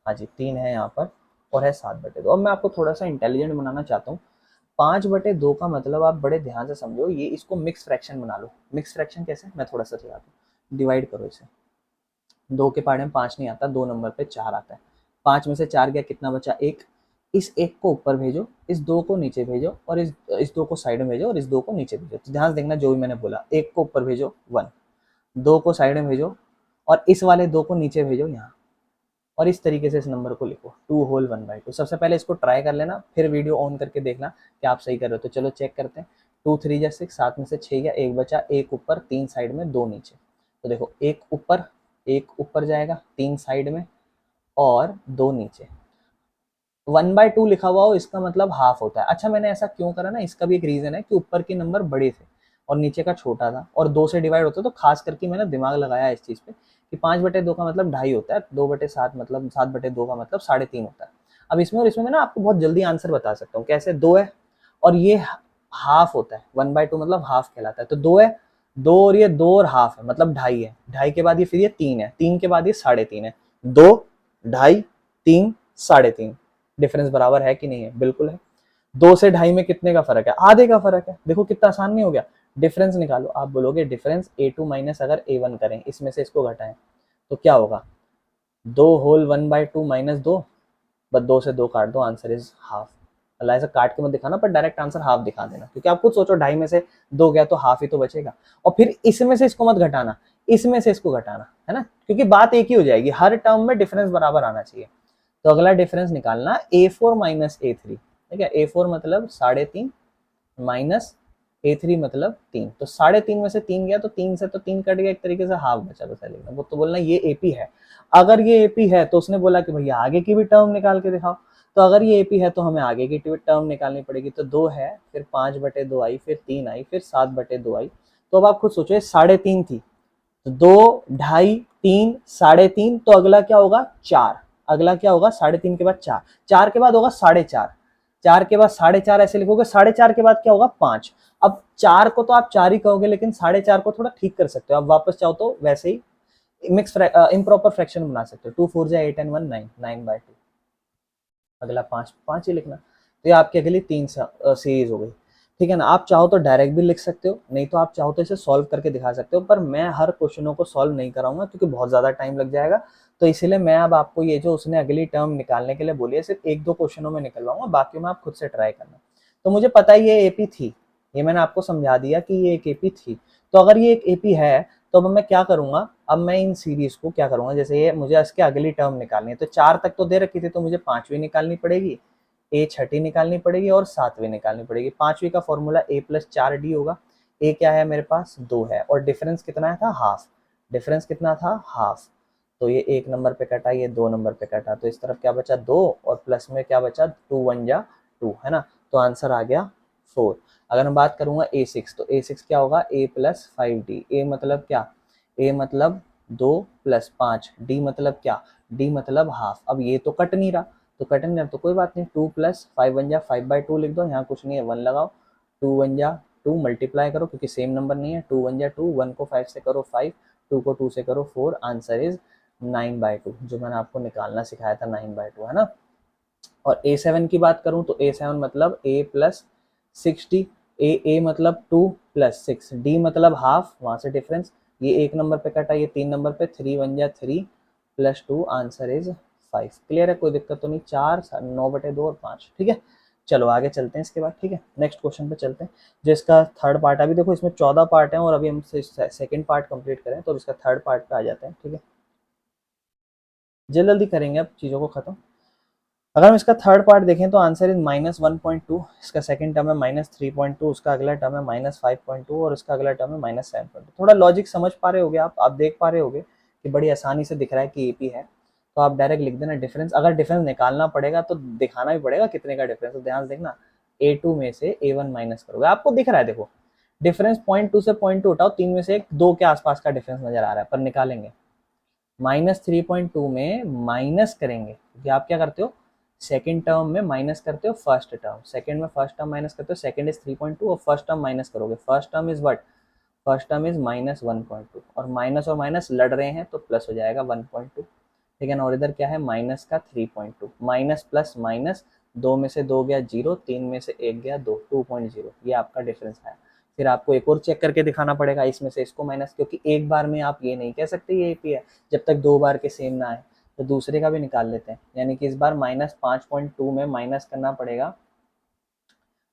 हाँ जी 3 है यहाँ पर, और है 7/2। अब मैं आपको थोड़ा सा इंटेलिजेंट बनाना चाहता हूँ। 5/2 का मतलब आप बड़े ध्यान से समझो, ये इसको मिक्स फ्रैक्शन बना लो। मिक्स फ्रैक्शन कैसे, मैं थोड़ा सा सिखाता हूँ। डिवाइड करो इसे, 2 के पहाड़े में 5 नहीं आता, 2 नंबर पे 4 आता है। 5 में से 4 गया, कितना बचा? 1। इस 1 को ऊपर भेजो, इस 2 को नीचे भेजो, और इस 2 को साइड में भेजो, और इस 2 को नीचे भेजो। तो ध्यान से देखना जो भी मैंने बोला, 1 को ऊपर भेजो 1, 2 को साइड में भेजो, और इस वाले 2 को नीचे भेजो यहाँ, और इस तरीके से इस नंबर को लिखो 2 होल 1/2। सबसे पहले इसको ट्राई कर लेना, फिर वीडियो ऑन करके देखना कि आप सही कर रहे हो। तो चलो चेक करते हैं। 2 3 जा 6, 7 में से 6 गया, 1 बचा, 1 ऊपर, 3 साइड में, 2 नीचे। तो देखो 1 ऊपर जाएगा, 3 साइड में और 2 नीचे। 1/2 लिखा हुआ हो इसका मतलब हाफ होता है। अच्छा मैंने ऐसा क्यों करा ना, इसका भी एक रीजन है कि ऊपर के नंबर बड़े थे और नीचे का छोटा था, और 2 से डिवाइड होता, तो खास करके मैंने दिमाग लगाया इस चीज पे कि 5/2 का मतलब 2.5 होता है, 2/7 मतलब 7/2 का मतलब 3.5 होता है। अब इसमें और इसमें मैं ना आपको बहुत जल्दी आंसर बता सकता हूँ। कैसे? 2 है और ये हाफ होता है, 1/2 मतलब हाफ कहलाता है। तो 2 है, 2 और ये 2 और हाफ है, मतलब 2.5 है। 2.5 के बाद ये फिर ये 3 है, 3 के बाद ये 3.5 है। 2, 2.5, 3, 3.5। डिफरेंस बराबर है कि नहीं है? बिल्कुल है। 2 से 2.5 में कितने का फर्क है? आधे का फर्क है। देखो कितना आसान नहीं हो गया। डिफरेंस निकालो। आप बोलोगे डिफरेंस A2 माइनस अगर A1 करें, इसमें से इसको घटाएं, तो क्या होगा? 2 होल 1/2 माइनस 2, बस 2 से 2 काट दो, आंसर इज हाफ। अल्लाह ऐसा काट के मत दिखाना, पर डायरेक्ट आंसर हाफ दिखा देना, क्योंकि आप खुद सोचो 2.5 में से 2 गया तो हाफ ही तो बचेगा। और फिर इसमें से इसको मत घटाना, इसमें से इसको घटाना, है ना, क्योंकि बात एक ही हो जाएगी। हर टर्म में डिफरेंस बराबर आना चाहिए। तो अगला डिफरेंस निकालना A4 माइनस A3, ठीक है। A4 मतलब 3.5 माइनस A3 मतलब 3। तो 3.5 में से 3 गया तो 3 से तो 3 कट गया, एक तरीके से हाफ बचा बचा लिखना। वो तो बोलना ये एपी है। अगर ये एपी है तो उसने बोला कि भैया आगे की भी टर्म निकाल के दिखाओ। तो अगर ये एपी है तो हमें आगे की टर्म निकालनी पड़ेगी। तो 2 है, फिर 5/2 आई, फिर 3 आई, फिर 7/2 आई। तो अब आप खुद सोचो, 3.5 थी, तो 2, 2.5, 3, 3.5, तो अगला क्या होगा? 4। अगला क्या होगा? 3.5 के बाद 4, 4 के बाद होगा 4.5, 4 के बाद 4.5 ऐसे लिखोगे। 4.5 के बाद क्या होगा? 5। अब 4 को तो आप 4 ही कहोगे, लेकिन 4.5 को थोड़ा ठीक कर सकते हो आप, वापस चाहो तो वैसे ही मिक्स इम्प्रॉपर फ्रैक्शन बना सकते हो। 2 4 जा 8 and 1 9, 9/2। अगला 5 5 ही लिखना। तो ये आपकी अगली 3 सीरीज हो गई, ठीक है ना। आप चाहो तो डायरेक्ट भी लिख सकते हो, नहीं तो आप चाहो तो इसे सॉल्व करके दिखा सकते हो, पर मैं हर क्वेश्चनों को सॉल्व नहीं कराऊंगा क्योंकि बहुत ज़्यादा टाइम लग जाएगा। तो इसीलिए मैं अब आपको ये जो उसने अगली टर्म निकालने के लिए बोली है सिर्फ 1-2 क्वेश्चनों में निकलवाऊंगा, बाकी में आप खुद से ट्राई करना। तो मुझे पता है ये एपी थी, ये मैंने आपको समझा दिया कि ये एक एपी थी। तो अगर ये एक एपी है तो अब मैं क्या करूंगा, अब मैं इन सीरीज को क्या करूंगा, जैसे ये मुझे इसके अगली टर्म निकालनी है तो 4 तक तो दे रखी थी, तो मुझे 5वीं निकालनी पड़ेगी, ए छठी निकालनी पड़ेगी और 7वीं निकालनी पड़ेगी। 5वीं का फॉर्मूला ए प्लस 4d होगा। ए क्या है मेरे पास 2 है और डिफरेंस कितना था हाफ, डिफरेंस कितना था हाफ। तो ये 1 नंबर पे कटा, ये 2 नंबर पे कटा, तो इस तरफ क्या बचा 2 और प्लस में क्या बचा 2 1 जा 2, है ना। तो आंसर आ गया 4। अगर मैं बात करूंगा A6 तो A6 क्या होगा A प्लस 5d। ए मतलब क्या, ए मतलब 2 प्लस 5, डी मतलब क्या, डी मतलब हाफ। अब ये तो कट नहीं रहा, तो कट नहीं रहा तो कोई बात नहीं, 2 प्लस 5 1 जा 5/2 लिख दो, यहाँ कुछ नहीं है 1 लगाओ, 2 1 जा 2 मल्टीप्लाई करो क्योंकि सेम नंबर नहीं है, 2 1 जा 2, 1 को 5 से करो 5, 2 को 2 से करो 4, आंसर इज 9/2, जो मैंने आपको निकालना सिखाया था 9/2, है ना। और A7 की बात करूं तो A7 मतलब A प्लस 60, ए मतलब 2 प्लस 6, डी मतलब हाफ, वहां से डिफरेंस, ये 1 नंबर पे कटा, ये 3 नंबर पे, 3 1 जा 3 प्लस 2, आंसर इज 5। क्लियर है, कोई दिक्कत तो नहीं, 4 9/2 और 5, ठीक है। चलो आगे चलते हैं इसके बाद, ठीक है, नेक्स्ट क्वेश्चन पे चलते हैं। जो इसका थर्ड पार्ट, अभी देखो इसमें 14 पार्ट है और अभी हम सेकंड पार्ट कंप्लीट करें तो इसका थर्ड पार्ट पे आ जाते हैं, ठीक है। जल्दी जल्दी करेंगे अब चीज़ों को खत्म। अगर हम इसका थर्ड पार्ट देखें तो आंसर इज -1.2, इसका सेकंड टर्म है -3.2, उसका अगला टर्म है -5.2 और इसका अगला टर्म है -7.2। थोड़ा लॉजिक समझ पा रहे होगे आप देख पा रहे होगे कि बड़ी आसानी से दिख रहा है कि एपी है, तो आप डायरेक्ट लिख देना डिफरेंस। अगर डिफरेंस निकालना पड़ेगा तो दिखाना भी पड़ेगा कितने का डिफरेंस, तो ध्यान से देखना, A2 में से A1 माइनस करोगे, आपको दिख रहा है देखो डिफरेंस 0.2 से 0.2 उठाओ, 3 में से 2 के आसपास का डिफरेंस नजर आ रहा है, पर निकालेंगे -3.2 में माइनस करेंगे, क्योंकि आप क्या करते हो सेकंड टर्म में माइनस करते हो फर्स्ट टर्म, सेकंड में फर्स्ट टर्म माइनस करते हो, सेकंड इज 3.2 और फर्स्ट टर्म माइनस करोगे, first term is what, first term is -1.2 और माइनस लड़ रहे हैं तो प्लस हो जाएगा 1.2, ठीक है ना। और इधर क्या है माइनस का 3.2, माइनस प्लस माइनस, 2 में से 2 गया 0, 3 में से 1 गया 2, 2.0, ये आपका डिफरेंस है। फिर आपको एक और चेक करके दिखाना पड़ेगा, इसमें से इसको माइनस, क्योंकि एक बार में आप ये नहीं कह सकते ये एपी है जब तक 2 बार के सेम ना आए, तो दूसरे का भी निकाल लेते हैं। यानी कि इस बार -5.2 में माइनस करना पड़ेगा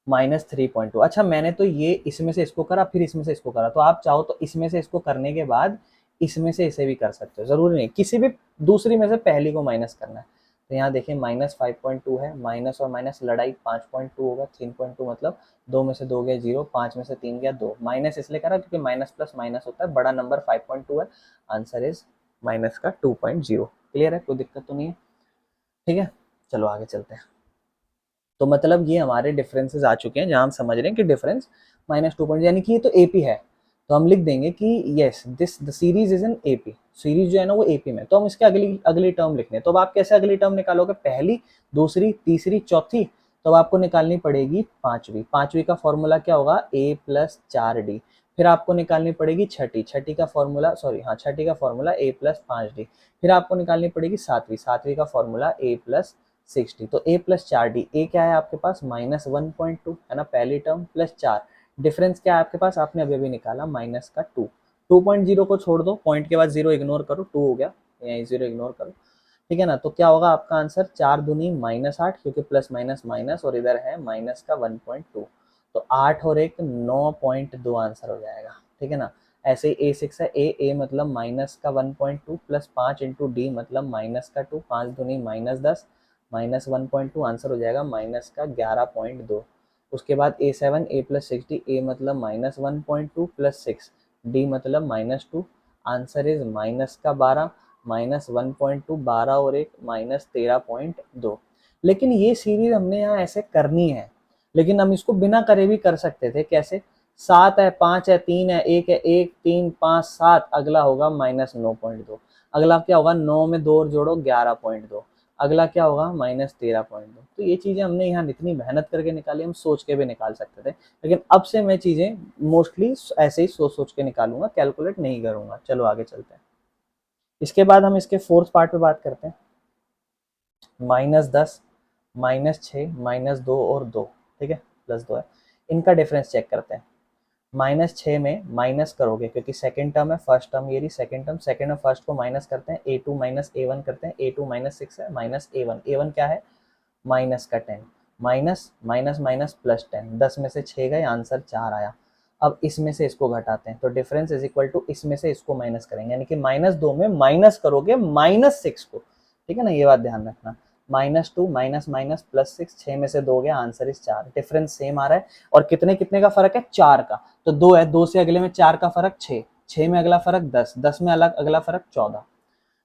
-3.2। अच्छा मैंने तो ये इसमें से इसको करा फिर इसमें से इसको करा, तो आप चाहो तो इसमें से इसको करने के बाद इसमें से इसे भी कर सकते हो, जरूरी नहीं किसी भी दूसरी में से पहली को माइनस करना है। तो यहाँ देखिए -5.2 है, माइनस और माइनस लड़ाई 5.2 होगा, 3.2 मतलब 2 में से 2 गया 0, 5 में से 3 गया 2, माइनस इसलिए करा क्योंकि माइनस प्लस माइनस होता है, बड़ा नंबर 5.2 है, आंसर इज माइनस का 2.0। क्लियर है, कोई दिक्कत तो नहीं है, ठीक है। चलो आगे चलते हैं। तो मतलब ये हमारे डिफरेंसेस आ चुके हैं जहां हम समझ रहे हैं कि डिफरेंस -2 यानी कि ये तो एपी है, तो हम लिख देंगे कि yes this the series is in AP, series जो है ना वो एपी में, तो हम इसके अगली अगली टर्म लिखने हैं। तो अब आप कैसे अगली टर्म निकालोगे, पहली दूसरी तीसरी चौथी, तो आपको निकालनी पड़ेगी पांचवी। पांचवी का फॉर्मूला क्या होगा a प्लस 4d। फिर आपको निकालनी पड़ेगी छठी, छठी का फॉर्मूला सॉरी हाँ छठी का फॉर्मूला a प्लस 5d। फिर आपको निकालनी पड़ेगी सातवीं, सातवीं का फॉर्मूला a प्लस 60। तो a प्लस 4d, ए क्या है आपके पास -1.2 है ना पहली टर्म, प्लस 4, डिफरेंस क्या है आपके पास, आपने अभी अभी निकाला माइनस का 2, 2.0 को छोड़ दो, पॉइंट के बाद 0 इग्नोर करो, 2 हो गया, यहीं 0 इग्नोर करो, ठीक है ना। तो क्या होगा आपका आंसर 4 दूनी -8, क्योंकि प्लस माइनस माइनस और इधर है माइनस का 1.2, तो 8 और 1 9.2 आंसर हो जाएगा, ठीक है ना। ऐसे ही A6 है, ए मतलब माइनस का 1.2 प्लस 5 इंटू डी मतलब माइनस का 2, 5 दूनी -10 -1.2, आंसर हो जाएगा माइनस का 11.2। उसके बाद A7 a प्लस 60, ए मतलब -1.2 प्लस 6, डी मतलब -2, आंसर इज माइनस का 12, -1.2, 12 और 1 -13.2। लेकिन ये सीरीज हमने यहाँ ऐसे करनी है, लेकिन हम इसको बिना करे भी कर सकते थे, कैसे, 7 है 5 है 3 है 1 है 1 3 5 7, अगला होगा -9.2, अगला क्या होगा 9 में 2 और जोड़ो 11.2, अगला क्या होगा -13.2। तो ये चीज़ें हमने यहाँ इतनी मेहनत करके निकाली, हम सोच के भी निकाल सकते थे, लेकिन अब से मैं चीज़ें मोस्टली ऐसे ही सोच सोच के निकालूंगा, कैलकुलेट नहीं करूंगा। चलो आगे चलते हैं। इसके बाद हम इसके फोर्थ पार्ट पे बात करते हैं, -10 -6 -2 और 2, ठीक है, +2 है। इनका डिफरेंस चेक करते हैं। -6 में माइनस करोगे क्योंकि सेकंड टर्म है, फर्स्ट टर्म ये रही सेकंड टर्म, सेकंड और फर्स्ट को माइनस करते हैं, a2 माइनस a1 करते हैं, a2 -6 है माइनस a1 क्या है माइनस का 10, माइनस माइनस माइनस +10, 10 में से 6 गए, आंसर 4 आया। अब इसमें से इसको घटाते हैं तो डिफरेंस इज इक्वल टू इसमें से इसको माइनस करेंगे, यानी कि -2 में माइनस करोगे -6 को, ठीक है ना, ये बात ध्यान रखना। -2 माइनस माइनस +6, 6 में से 2 गया, आंसर इज 4। डिफरेंस सेम आ रहा है और कितने कितने का फर्क है, 4 का, तो 2 है, 2 से अगले में 4 का फर्क 6, 6 में अगला फर्क 10, 10 में अलग अगला फर्क 14,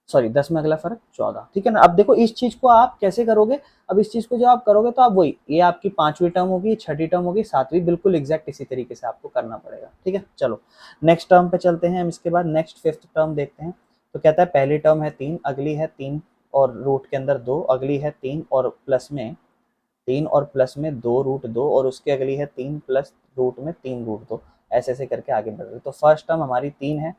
सॉरी 10 में अगला फर्क 14, ठीक है ना। अब देखो इस चीज को आप कैसे करोगे, अब इस चीज को जब आप करोगे तो आप वही, ये आपकी 5वीं टर्म होगी, 6ठी टर्म होगी, 7वीं, बिल्कुल एग्जैक्ट इसी तरीके से आपको करना पड़ेगा, ठीक है। चलो नेक्स्ट टर्म पे चलते हैं हम, इसके बाद नेक्स्ट 5th टर्म देखते हैं। तो कहता है पहली टर्म है 3, अगली है 3 और रूट के अंदर 2, अगली है 3 और प्लस में 3 और प्लस में 2√2 और उसके अगली है 3 प्लस रूट में 3√2, ऐसे ऐसे करके आगे बढ़ रहे। तो फर्स्ट टर्म हमारी 3 है,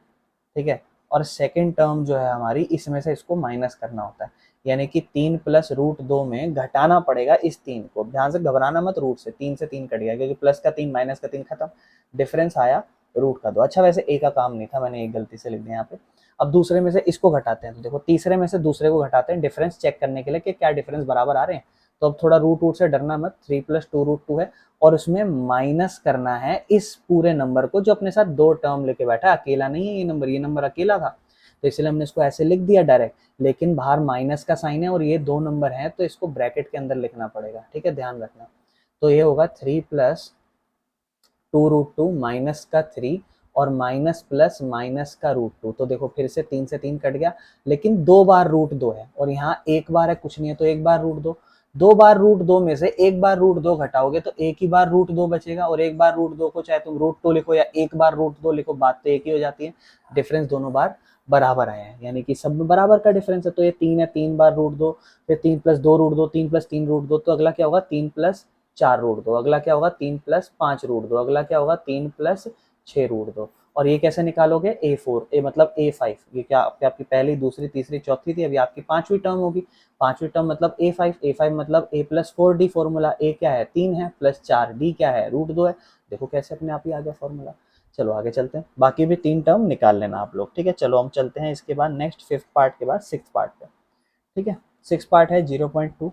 ठीक है, और सेकेंड टर्म जो है हमारी, इसमें से इसको माइनस करना होता है, यानी कि 3 प्लस √2 में घटाना पड़ेगा इस 3 को, ध्यान से घबराना मत, रूट से 3 से 3 कट गया क्योंकि प्लस का 3 माइनस का 3 खत्म, डिफरेंस आया रूट का 2। अच्छा वैसे ए का काम नहीं था, मैंने एक गलती से लिख दिया यहाँ पे। अब दूसरे में से इसको घटाते हैं, तो देखो तीसरे में से दूसरे को घटाते हैं डिफरेंस चेक करने के लिए कि क्या डिफरेंस बराबर आ रहे हैं। तो अब थोड़ा रूट से डरना मत, 3 + 2√2 है और उसमें माइनस करना है इस पूरे नंबर को जो अपने साथ 2 टर्म लेके बैठा है, अकेला नहीं है ये नंबर अकेला था, तो इसलिए हमने इसको ऐसे लिख दिया डायरेक्ट, लेकिन बाहर माइनस का साइन है और ये 2 नंबर है तो इसको ब्रैकेट के अंदर लिखना पड़ेगा, ठीक है, ध्यान रखना। तो ये होगा 3 + 2√2 माइनस का 3 और माइनस प्लस माइनस का √2, तो देखो फिर से 3 से 3 कट गया, लेकिन 2 बार √2 है और यहाँ एक बार है, कुछ नहीं है, तो एक बार √2, 2 बार √2 में से एक बार √2 घटाओगे तो एक ही बार √2 बचेगा, और एक बार √2 को चाहे तुम √2 लिखो या एक बार √2 लिखो, बात तो एक ही हो जाती है। डिफरेंस दोनों बार बराबर आया है, यानी कि सब में बराबर का डिफरेंस है। तो ये 3 है, 3 बार √2, फिर 3 + 2√2, 3 + 3√2, तो अगला क्या होगा 3 + 4√2, अगला क्या होगा 3 + 5√2, अगला क्या होगा 3 + 6√2। और ये कैसे निकालोगे, A4, ए मतलब A5, ये क्या आपकी पहली दूसरी तीसरी चौथी थी, अभी आपकी 5वीं टर्म होगी, 5वीं टर्म मतलब A5, A5 मतलब A + 4D, फॉर्मूला A क्या है 3 है, +4 D क्या है √2 है, देखो कैसे अपने आप ही आ गया फॉर्मूला। चलो आगे चलते हैं, बाकी भी 3 टर्म निकाल लेना आप लोग, ठीक है। चलो हम चलते हैं इसके बाद नेक्स्ट 5th पार्ट के बाद 6th पार्ट पे, ठीक है। 6 पार्ट है 0.2,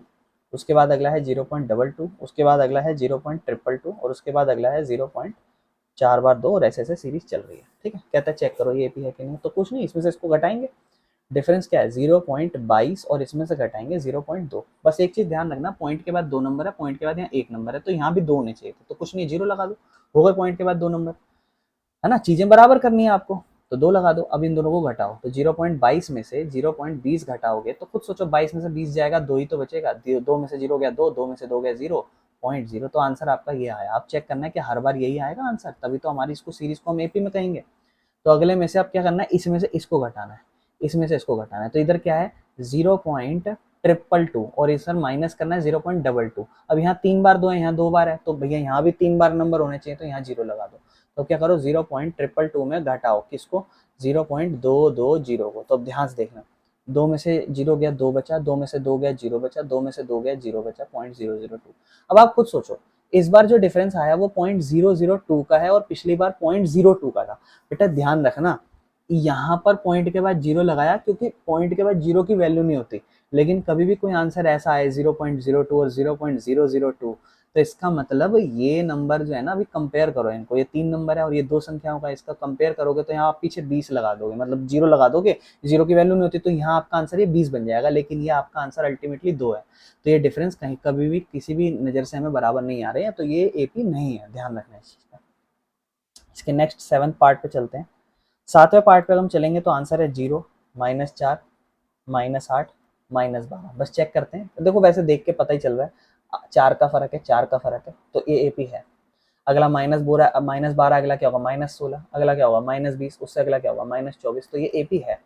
उसके बाद अगला है 0.22, उसके बाद अगला है 0.222 और उसके बाद अगला है 0.4 बार 2, और ऐसे ऐसे सीरीज चल रही है, ठीक है। कहता है चेक करो ये एपी है कि नहीं, तो कुछ नहीं, इसमें से इसको घटाएंगे, डिफरेंस क्या है 0.22 और इसमें से घटाएंगे 0.2। बस एक चीज ध्यान रखना, पॉइंट के बाद 2 नंबर है, पॉइंट के बाद यहाँ 1 नंबर है, तो यहाँ भी 2 होने चाहिए थे, तो कुछ नहीं 0 लगा दो, हो गए पॉइंट के बाद 2 नंबर, है ना, चीजें बराबर करनी है आपको, तो 2 लगा दो। अब इन दोनों को घटाओ, तो 0.22 में से 0.20 घटाओगे तो खुद सोचो 22 में से 20 जाएगा, 2 ही तो बचेगा, 2 में से 0 गया 2, 2 में से 2 गया 0.0, तो आंसर आपका ये आया। आप चेक करना है कि हर बार यही आएगा आंसर, तभी तो हमारी इसको सीरीज को हम एपी में कहेंगे। तो अगले में से आप क्या करना है, इसमें से इसको घटाना है, इसमें से इसको घटाना है, तो इधर क्या है 0.222 और इस सर माइनस करना है 0.22। अब यहाँ 3 बार 2 है, यहाँ 2 बार है, तो भैया यहाँ भी 3 बार नंबर होने चाहिए, तो यहाँ 0 लगा दो। तो क्या करो 0.222 में घटाओ किसको 0.220 को, तो अब ध्यान से देखना, 2 में से 0 गया 2 बचा, 2 में से 2 गया 0 बचा, 2 में से 2 गया 0 बचा, 0.002। अब आप खुद सोचो, इस बार जो डिफरेंस आया वो 0.002 का है और पिछली बार 0.02 का था। बेटा ध्यान रखना, यहाँ पर पॉइंट के बाद 0 लगाया क्योंकि पॉइंट के बाद 0 की वैल्यू नहीं होती, लेकिन कभी भी कोई आंसर ऐसा आए 0.02 और 0.002, तो इसका मतलब ये नंबर जो है ना, अभी कंपेयर करो इनको, ये 3 नंबर है और ये 2 संख्याओं का, इसका कंपेयर करोगे तो यहाँ आप पीछे 20 लगा दोगे, मतलब 0 लगा दोगे, 0 की वैल्यू नहीं होती, तो यहाँ आपका आंसर ये 20 बन जाएगा, लेकिन ये आपका आंसर अल्टीमेटली 2 है। तो ये डिफरेंस कहीं कभी भी किसी भी नज़र से हमें बराबर नहीं आ रहे हैं, तो ये एपी नहीं है, ध्यान रखना इस चीज़ का। इसके नेक्स्ट 7th पार्ट पे चलते हैं। 7वें पार्ट पे हम चलेंगे तो आंसर है 0, -4, -8, -12। बस चेक करते हैं, तो देखो वैसे देख के पता ही चल रहा है 4 का फर्क है, 4 का फर्क है, तो ये एपी है। अगला -12, अगला क्या होगा -16, अगला क्या होगा -20, उससे अगला क्या होगा -24, तो ये एपी है।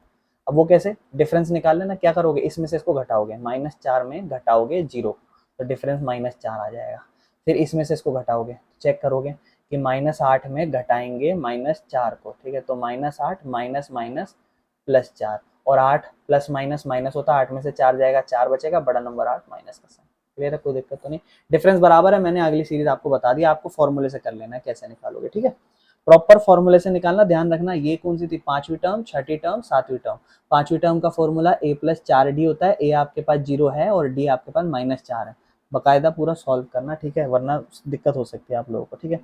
अब वो कैसे, डिफरेंस निकाल लेना, क्या करोगे इसमें से इसको घटाओगे, -4 में घटाओगे 0, तो डिफरेंस -4 आ जाएगा। फिर इसमें से इसको घटाओगे, चेक करोगे कि -8 में घटाएंगे -4 को, ठीक है, तो -8 माइनस माइनस +4, और 8 प्लस माइनस माइनस होता है, 8 में से 4 जाएगा 4 बचेगा, बड़ा नंबर 8 माइनस का साइन, क्लियर है, कोई दिक्कत तो नहीं। डिफरेंस बराबर है, मैंने अगली सीरीज आपको बता दिया, आपको फॉर्मूले से कर लेना है कैसे निकालोगे, ठीक है। प्रॉपर फॉर्मूले से निकालना, ध्यान रखना। ये कौन सी थी, पांचवी टर्म, छठी टर्म, सातवीं टर्म। पांचवी टर्म का फॉर्मूला a प्लस 4d होता है। a आपके पास 0 है और d आपके पास -4 है। बकायदा पूरा सॉल्व करना, ठीक है, वरना दिक्कत हो सकती है आप लोगों को, ठीक है।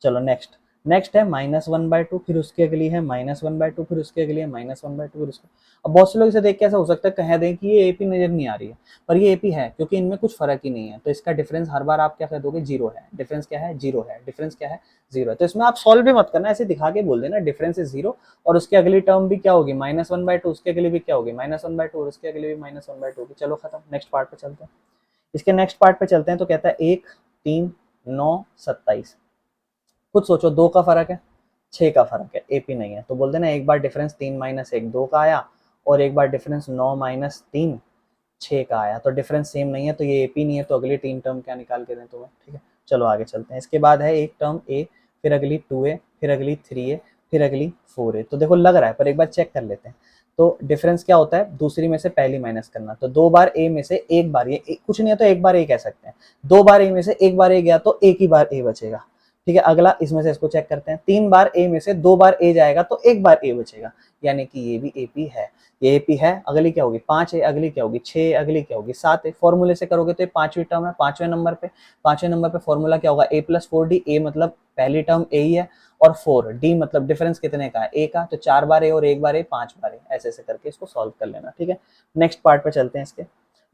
चलो नेक्स्ट, नेक्स्ट है -1/2, फिर उसकी अगली है -1/2, फिर उसकी अगली है -1/2, फिर उसकी। अब बहुत से लोग इसे देख के ऐसा हो सकता है कह दें कि ये एपी नजर नहीं आ रही है, पर ये एपी है, क्योंकि इनमें कुछ फर्क ही नहीं है। तो इसका डिफरेंस हर बार आप क्या कह दोगे, 0 है। डिफरेंस क्या है, 0 है। डिफरेंस क्या है, 0 है। तो इसमें आप सॉल्व भी मत करना, ऐसे दिखा के बोल देना डिफरेंस इज 0, और उसकी अगली टर्म भी क्या होगी, -1/2, उसके अगली भी क्या होगी, -1/2, और उसके अगली भी -1/2 होगी। चलो खत्म, नेक्स्ट पार्ट पे चलते हैं। इसके नेक्स्ट पार्ट पे चलते हैं। तो कहता है 1, 3, 9, 27। खुद सोचो, 2 का फर्क है, 6 का फर्क है, एपी नहीं है। तो बोल देना एक बार डिफरेंस 3 - 1 2 का आया, और एक बार डिफरेंस 9 - 3 6 का आया। तो डिफरेंस सेम नहीं है, तो ये एपी नहीं है। तो अगली 3 टर्म क्या निकाल के दें तुम्हें, ठीक है। चलो आगे चलते हैं। इसके बाद है एक टर्म ए, फिर अगली 2a, फिर अगली 3a, फिर अगली 4a। तो देखो लग रहा है, पर एक बार चेक कर लेते हैं। तो डिफरेंस क्या होता है, दूसरी में से पहली माइनस करना। तो 2 बार ए में से एक बार, ये कुछ नहीं है तो एक बार ए कह सकते हैं। 2 बार ए में से एक बार ए गया तो एक ही बार ए बचेगा, ठीक है। अगला इसमें से इसको चेक करते हैं। 3 बार ए में से 2 बार ए जाएगा तो एक बार ए बचेगा, यानी कि ये भी एपी है। ये एपी है। अगली क्या होगी, 5 है, अगली क्या होगी 6, अगली क्या होगी 7 है। फॉर्मूले से करोगे तो ये पांचवी टर्म है, पांचवें नंबर पे। पांचवें नंबर पे फॉर्मूला क्या होगा, a+4d। ए मतलब पहली टर्म ए ही है, और 4d मतलब डिफरेंस कितने का है, ए का। तो 4 बार ए और एक बार ए, 5 बार ए, ऐसे ऐसे करके इसको सॉल्व कर लेना, ठीक है। नेक्स्ट पार्ट पे चलते हैं इसके।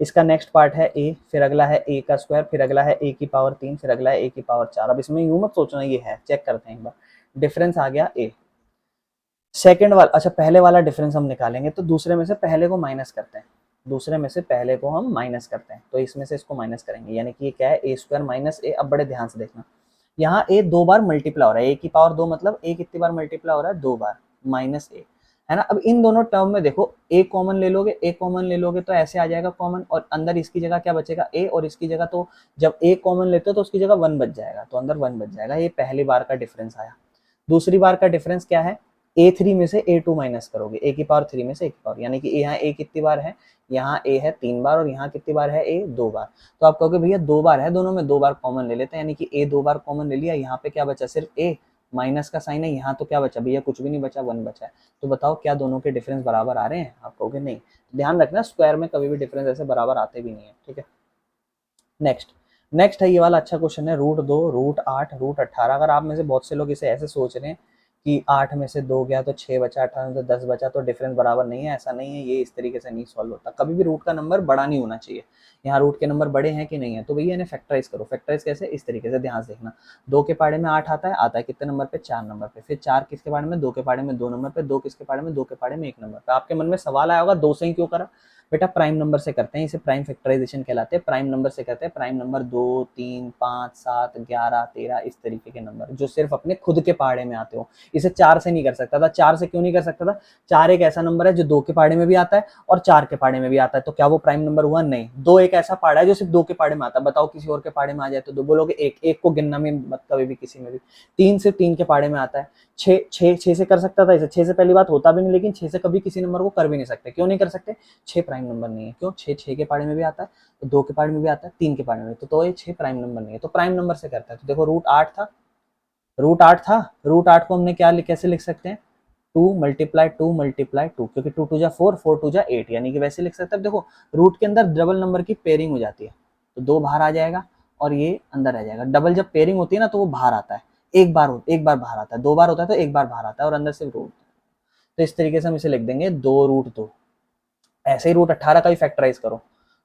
इसका नेक्स्ट पार्ट है ए, फिर अगला है ए का स्क्वायर, फिर अगला है ए की पावर 3, फिर अगला है ए की पावर 4। अब इसमें यूं मत सोचना ये है, चेक करते हैं एक बार। डिफरेंस आ गया ए। सेकंड वाला, अच्छा पहले वाला डिफरेंस हम निकालेंगे, तो दूसरे में से पहले को माइनस करते हैं। दूसरे में से पहले को हम माइनस करते हैं, तो इसमें से इसको माइनस करेंगे, यानी कि ये क्या है, a² माइनस ए। अब बड़े ध्यान से देखना, यहाँ a 2 बार मल्टीप्लाई हो रहा है, a की पावर 2 मतलब a कितनी बार मल्टीप्लाई हो रहा है, 2 बार, माइनस ए, है ना। अब इन दोनों टर्म में देखो, a कॉमन ले लोगे, a कॉमन ले लोगे तो ऐसे आ जाएगा कॉमन, और अंदर इसकी जगह क्या बचेगा, a, और इसकी जगह, तो जब a कॉमन लेते हो तो उसकी जगह 1 बच जाएगा, तो अंदर 1 बच जाएगा। ये पहली बार का डिफरेंस आया। दूसरी बार का डिफरेंस क्या है, a3 में से a2 माइनस करोगे, a की पावर 3 में से a की पावर, यानी कि यहाँ a कितनी बार है, यहाँ a है 3 बार, और यहाँ कितनी बार है a 2 बार। तो आप कहोगे भैया 2 बार है, दोनों में 2 बार कॉमन ले लेते हैं, यानी कि a 2 बार कॉमन ले लिया। यहाँ पे क्या बचा, सिर्फ a, माइनस का साइन है। यहाँ तो क्या बचा भैया, कुछ भी नहीं बचा, 1 बचा है। तो बताओ क्या दोनों के डिफरेंस बराबर आ रहे हैं, आप कहोगे नहीं। ध्यान रखना, स्क्वायर में कभी भी डिफरेंस ऐसे बराबर आते भी नहीं है, ठीक है। नेक्स्ट, नेक्स्ट है ये वाला अच्छा क्वेश्चन है, √2, √8, √18। अगर आप में से बहुत से लोग इसे ऐसे सोच रहे हैं कि 8 में से 2 गया तो 6 बचा, 18 में से 10 बचा तो डिफरेंस बराबर नहीं है, ऐसा नहीं है। ये इस तरीके से नहीं सॉल्व होता। कभी भी रूट का नंबर बड़ा नहीं होना चाहिए। यहाँ रूट के नंबर बड़े हैं कि नहीं है, तो भैया इन्हें फैक्टराइज करो। फैक्टराइज कैसे, इस तरीके से, ध्यान से देखना। 2 के पाड़े में 8 आता है कितने नंबर पे, 4 नंबर पे। फिर 4 किसके पाड़े में, 2 के पाड़े में 2 नंबर पे। 2 किसके पाड़े में, 2 के पाड़े में 1 नंबर पे। आपके मन में सवाल आया होगा 2 से ही क्यों करा, बेटा प्राइम नंबर से करते हैं, इसे प्राइम फैक्टराइजेशन कहलाते हैं। प्राइम नंबर से करते हैं, प्राइम नंबर 2, 3, 5, 7, 11, 13, इस तरीके के नंबर जो सिर्फ अपने खुद के पहाड़े में आते हो। इसे 4 से नहीं कर सकता था। 4 से क्यों नहीं कर सकता था, 4 एक ऐसा नंबर है जो 2 के पहाड़े में भी आता है और 4 के पहाड़े में भी आता है, तो क्या वो प्राइम नंबर हुआ, नहीं। 2 एक ऐसा पहाड़ा है जो सिर्फ 2 के पहाड़े में आता है। बताओ किसी और के पहाड़े में आ जाए तो 2 बोलोगे, एक को गिनना में मत कभी भी किसी में भी। 3 सिर्फ 3 के पहाड़े में आता है। 6 से कर सकता था इसे, 6 से पहली बात होता भी नहीं, लेकिन 6 से कभी किसी नंबर को कर भी नहीं सकते। क्यों नहीं कर सकते, 6 प्राइम नंबर नहीं है। क्यों, 6 के पाड़े में भी आता है, तो 2 के पाड़े में भी आता है, 3 के पाड़े में, तो ये 6 प्राइम नंबर नहीं है। तो प्राइम नंबर से करता है। तो देखो √8 था, √8 को हमने क्या कैसे लिख सकते हैं, 2 × 2 क्योंकि 2 2 जा 4, 4 2 जा 8, यानी कि वैसे लिख सकते हैं। देखो रूट के अंदर डबल नंबर की पेयरिंग हो जाती है, तो 2 बाहर आ जाएगा और ये अंदर रह जाएगा। डबल जब पेयरिंग होती है ना तो वो बाहर आता है, एक बार बाहर आता है। 2 बार होता है तो एक बार बाहर आता है, और अंदर सिर्फ रूट। तो इस तरीके से हम इसे लिख देंगे 2√2। ऐसे ही √18 का भी फैक्टराइज करो।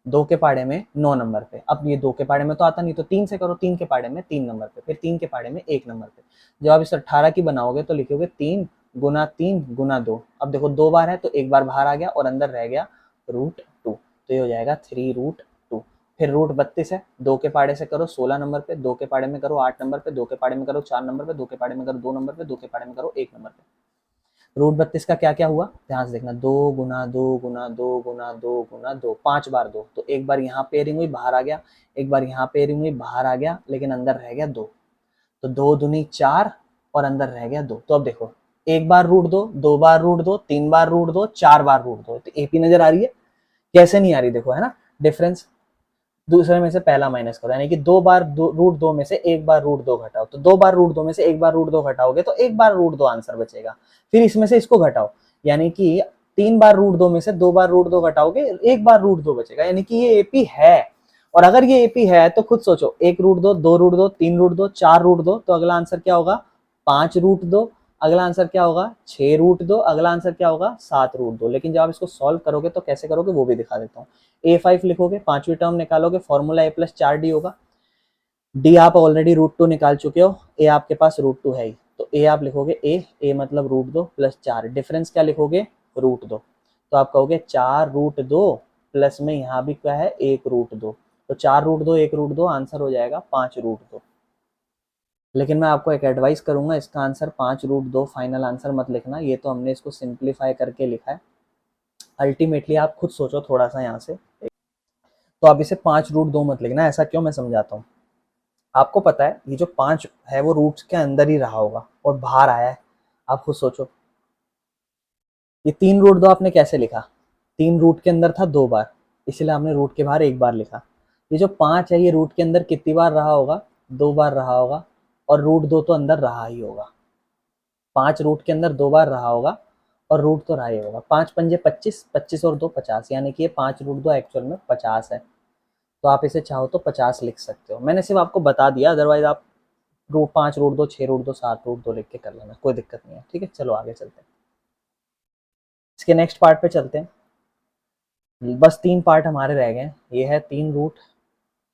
2 के पाड़े में 9 नंबर पे। अब ये 2 के पाड़े में तो आता नहीं, तो 3 से करो। 3 के पाड़े में 3 नंबर पे, फिर 3 के पाड़े में 1 नंबर पे। जब आप इस 18 की बनाओगे तो लिखोगे 3 × 3 × 2। अब देखो 2 बार है तो एक बार बाहर आ गया और अंदर रह गया √2, तो ये हो जाएगा 3√2। फिर √32 है, 2 के पाड़े से करो 16 नंबर पे, 2 के पाड़े में करो 8 नंबर पे, 2 के पाड़े में करो 4 नंबर पे, 2 के पाड़े में करो 2 नंबर पे, 2 के पाड़े में करो 1 नंबर पे। √32 का क्या क्या हुआ, ध्यान से देखना। 2 × 2 × 2 × 2 × 2, 5 बार 2, तो एक बार यहाँ पेयरिंग हुई बाहर आ गया, एक बार यहाँ पेयरिंग हुई बाहर आ गया, लेकिन अंदर रह गया 2। तो 2 दूनी 4 और अंदर रह गया 2। तो अब देखो, एक बार √2, 2 बार √2, 3 बार √2, 4 बार √2, तो एपी नजर आ रही है, कैसे नहीं आ रही, देखो है ना डिफरेंस। दूसरे में से पहला माइनस करो, यानी कि दो बार रूट दो में से एक बार रूट दो घटाओ, तो दो बार रूट दो में से एक बार रूट दो घटाओगे तो एक बार रूट दो आंसर बचेगा। फिर इसमें से इसको घटाओ, यानी कि तीन बार रूट दो में से दो बार रूट दो घटाओगे, एक बार रूट दो बचेगा, यानी कि ये एपी है। और अगर ये एपी है तो खुद सोचो, एक रूट दो रूट दो, तीन रूट दो, चार रूट दो, तो अगला आंसर क्या होगा, पांच रूट दो। अगला आंसर क्या होगा, छह रूट दो। अगला आंसर क्या होगा, सात रूट दो। लेकिन जब आप इसको सॉल्व करोगे तो कैसे करोगे वो भी दिखा देता हूँ। a5 लिखोगे, पांचवी टर्म निकालोगे, फॉर्मूला a+4d होगा। d आप ऑलरेडी √2 निकाल चुके हो, a आपके पास √2 है ही, तो a आप लिखोगे a मतलब √2 प्लस 4, डिफरेंस क्या लिखोगे, √2। तो आप कहोगे 4√2 प्लस में यहाँ भी क्या है, 1√2, तो 4√2 1√2 आंसर हो जाएगा 5√2। लेकिन मैं आपको एक एडवाइस करूंगा, इसका आंसर 5√2 फाइनल आंसर मत लिखना, ये तो हमने इसको सिंप्लीफाई करके लिखा है। अल्टीमेटली आप खुद सोचो थोड़ा सा यहाँ से, तो आप इसे 5√2 मत लिखना। ऐसा क्यों, मैं समझाता हूँ। आपको पता है ये जो 5 है वो रूट्स के अंदर ही रहा होगा और बाहर आया है, आप खुद सोचो। ये 3√2 आपने कैसे लिखा, 3 रूट के अंदर था 2 बार, इसलिए आपने रूट के बाहर 1 बार लिखा। ये जो 5 है ये रूट के अंदर कितनी बार रहा होगा, 2 बार रहा होगा, और √2 तो अंदर रहा ही होगा। 5 रूट के अंदर 2 बार रहा होगा और रूट तो रहा ही होगा। 5 पंजे 25, 25 और 2 50, यानी कि ये 5√2 एक्चुअल में 50 है। तो आप इसे चाहो तो 50 लिख सकते हो। मैंने सिर्फ आपको बता दिया, अदरवाइज आप रूट 5√2, 6√2, 7√2 लिख के कर लेना, कोई दिक्कत नहीं है। ठीक है, चलो आगे चलते हैं, इसके नेक्स्ट पार्ट पे चलते हैं। बस 3 पार्ट हमारे रह गए। ये है 3 रूट,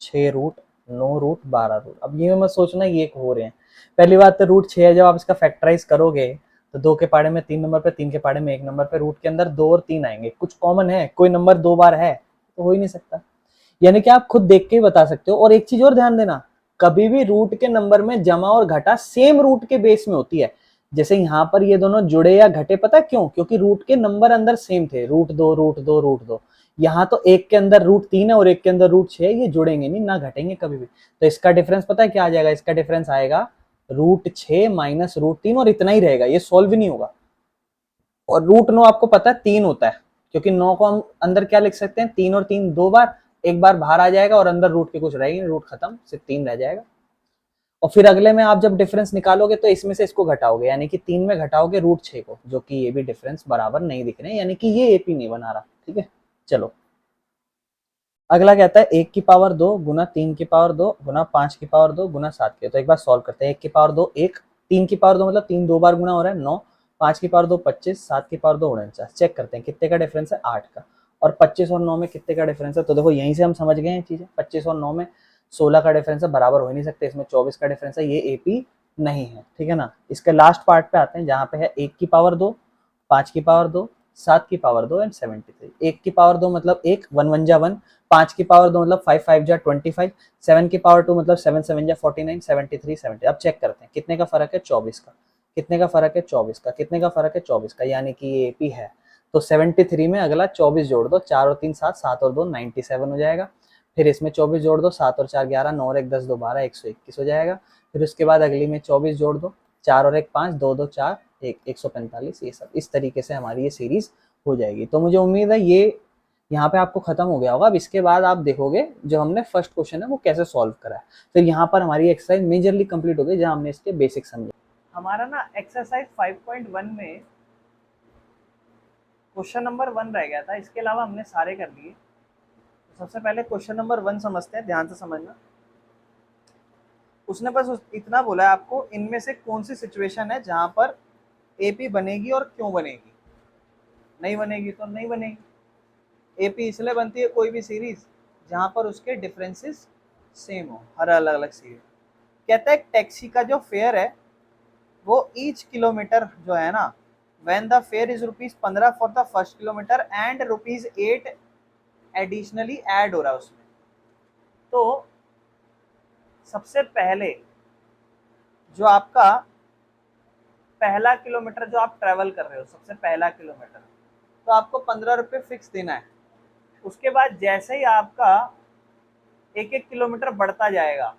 6 रूट, 9 रूट, 12 रूट। अब ये मत सोचना ये एक हो रहे हैं। पहली बात तो √6 है, जब आप इसका फैक्टराइज करोगे तो 2 के पाड़े में 3 नंबर पे, 3 के पाड़े में 1 नंबर पे, रूट के अंदर 2 और 3 आएंगे। कुछ कॉमन है, कोई नंबर 2 बार है तो हो ही नहीं सकता। यानी कि आप खुद देख के ही बता सकते हो। और एक चीज और ध्यान देना, कभी भी रूट के नंबर में जमा और घटा सेम रूट के बेस में होती है। जैसे यहाँ पर ये दोनों जुड़े या घटे, पता क्यों, क्योंकि रूट के नंबर अंदर सेम थे, √2 √2 √2। यहाँ तो एक के अंदर √3 है और एक के अंदर √6 है, ये जुड़ेंगे नहीं ना घटेंगे कभी भी। तो इसका डिफरेंस पता है क्या आ जाएगा, इसका डिफरेंस आएगा √6 माइनस √3, और इतना ही रहेगा, ये सॉल्व ही नहीं होगा। और √9 आपको पता है 3 होता है, क्योंकि 9 को हम अंदर क्या लिख सकते हैं, 3 और 3 2 बार, एक बार बाहर आ जाएगा और अंदर रूट के कुछ रहेगी, रूट खत्म, सिर्फ 3 रह जाएगा। और फिर अगले में आप जब डिफरेंस निकालोगे तो इसमें से इसको घटाओगे, यानी कि 3 में घटाओगे √6 को, जो कि ये भी डिफरेंस बराबर नहीं दिख रहे हैं, यानी कि ये एपी नहीं बना रहा। ठीक है, चलो अगला कहता है 1 की पावर 2 गुना 3 की पावर 2 गुना 5 की पावर 2 गुना 7 की। तो एक बार सॉल्व करते हैं। 1 की पावर 2 1, 3 की पावर 2 मतलब 3 2 बार गुना हो रहा है 9, 5 की पावर 2 25, 7 की पावर 2 49। चेक करते हैं कितने का डिफरेंस है, 8 का। और 25 और 9 में कितने का डिफरेंस है, तो देखो यहीं से हम समझ गए हैं चीजें। 25 और 9 में 16 का डिफरेंस है, बराबर हो ही नहीं सकते। इसमें 24 का डिफरेंस है, ये एपी नहीं है। ठीक है ना। इसके लास्ट पार्ट पे आते हैं जहां पे है 1 की पावर 2, 5 की पावर 2, 7 की पावर 2 एंड 73। 1 की पावर 2 मतलब 1, 1 1 जा 1, 5 की पावर 2 मतलब 5 5 जा 25, 7 की पावर 2 मतलब 7 7 जा 49, 73 70। अब चेक करते हैं कितने का फर्क है, 24 का। कितने का फर्क है, 24 का। कितने का फर्क है, 24 का, यानी कि ये एपी है। तो 73 में अगला 24 जोड़ दो, 4 और 3 7, 7 और 2 97 हो जाएगा। फिर इसमें 24 जोड़ दो, 7 और 4 11, 9 और 1 10 2 12, 121 हो जाएगा। फिर उसके बाद अगली में 24 जोड़ दो, 4 और 1 5, 2 2 4 1 145। ये सब इस तरीके से हमारी ये सीरीज हो जाएगी। तो मुझे उम्मीद है ये यहाँ पे आपको खत्म हो गया होगा। अब इसके बाद आप देखोगे जो हमने फर्स्ट क्वेश्चन है वो कैसे सॉल्व करा है। फिर यहाँ पर हमारी एक्सरसाइज मेजरली कंप्लीट हो गई, जहाँ हमने इसके बेसिक समझे। हमारा ना एक्सरसाइज 5.1 में क्वेश्चन नंबर 1 रह गया था, इसके अलावा हमने सारे कर लिए। तो सबसे पहले क्वेश्चन नंबर 1 समझते हैं, ध्यान से समझना। उसने बस इतना बोला है आपको, इनमें से कौन सी सिचुएशन है जहां पर एपी बनेगी और क्यों बनेगी। नहीं बनेगी तो नहीं बनेगी। एपी इसलिए बनती है कोई भी सीरीज जहां पर उसके डिफरेंसेस सेम हो, हर अलग अलग सीरीज। कहता है टैक्सी का जो फेयर है वो ईच किलोमीटर जो है ना, when the fair is ₹15 for the first kilometre and ₹8 additionally add हो रहा है उसमें। तो सबसे पहले जो आपका पहला किलोमीटर जो आप ट्रेवल कर रहे हो, सबसे पहला किलोमीटर, तो आपको ₹15 फिक्स देना है। उसके बाद जैसे ही आपका एक एक किलोमीटर बढ़ता जाएगा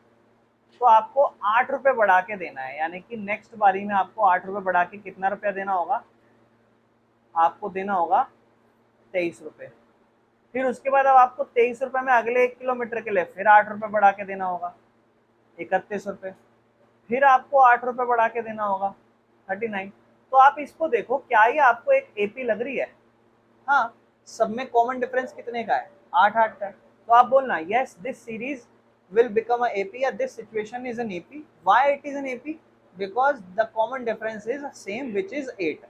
तो आपको ₹8 बढ़ा के देना है, यानी कि नेक्स्ट बारी में आपको ₹8 बढ़ा के कितना रुपया देना होगा, आपको देना होगा ₹23। फिर उसके बाद अब आपको 23 रुपए में अगले 1 किलोमीटर के लिए फिर 8 रुपए बढ़ा के देना होगा, 31 रुपए। फिर आपको 8 रुपए बढ़ा के देना होगा, 39। तो आप इसको देखो, क्या ये आपको एक एपी लग रही है? हाँ, सब में कॉमन डिफरेंस कितने का है? 8 8 का है। तो आप बोलना yes this series will become a AP या this situation is an AP. Why it is an AP? Because the common difference is same which is 8.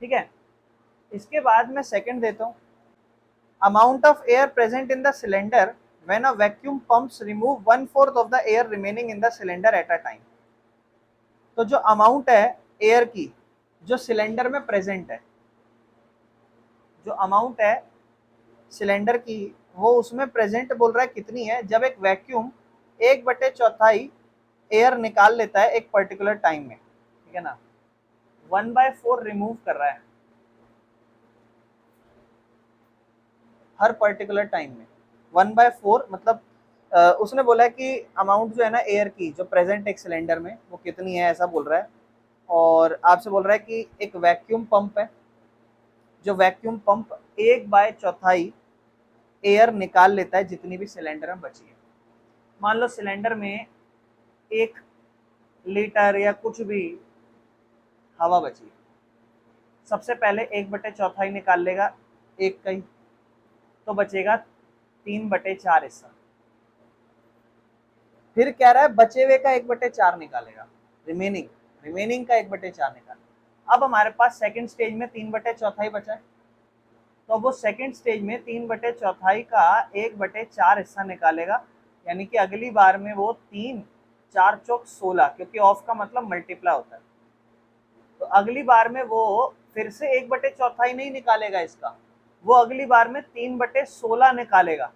ठीक है, इसके बाद मैं सेकंड देता हूँ, amount of air present in the cylinder when a vacuum pumps remove 1/4 of the air remaining in the cylinder at a time. तो जो अमाउंट है एयर की जो सिलेंडर में प्रेजेंट है, जो अमाउंट है सिलेंडर की वो उसमें प्रेजेंट बोल रहा है कितनी है, जब एक वैक्यूम 1/4 एयर निकाल लेता है एक पर्टिकुलर टाइम में, ठीक है ना, 1/4 रिमूव कर रहा है हर पर्टिकुलर टाइम में। 1/4 मतलब उसने बोला है कि अमाउंट जो है ना एयर की जो प्रेजेंट एक सिलेंडर में वो कितनी है, ऐसा बोल रहा है। और आपसे बोल रहा है कि एक वैक्यूम पंप है, जो वैक्यूम पंप 1/4 एयर निकाल लेता है जितनी भी सिलेंडर में बची है। मान लो सिलेंडर में 1 लीटर या कुछ भी हवा बची है, सबसे पहले 1/4 निकाल लेगा एक का ही, तो बचेगा 3/4 हिस्सा। फिर कह रहा है बचे हुए का 1/4 निकालेगा, रिमेनिंग का 1/4 निकालेगा। अब हमारे पास सेकंड स्टेज में 3/4 बचा है, तो वो सेकंड स्टेज में 3/4 का 1/4 हिस्सा निकालेगा, यानी कि अगली बार में वो 3 4 चौक 16, क्योंकि ऑफ का मतलब मल्टीप्लाई होता है, तो अगली बार में वो फिर से 1/4 नहीं निकालेगा इसका, वो अगली बार में 3/16 निकालेगा।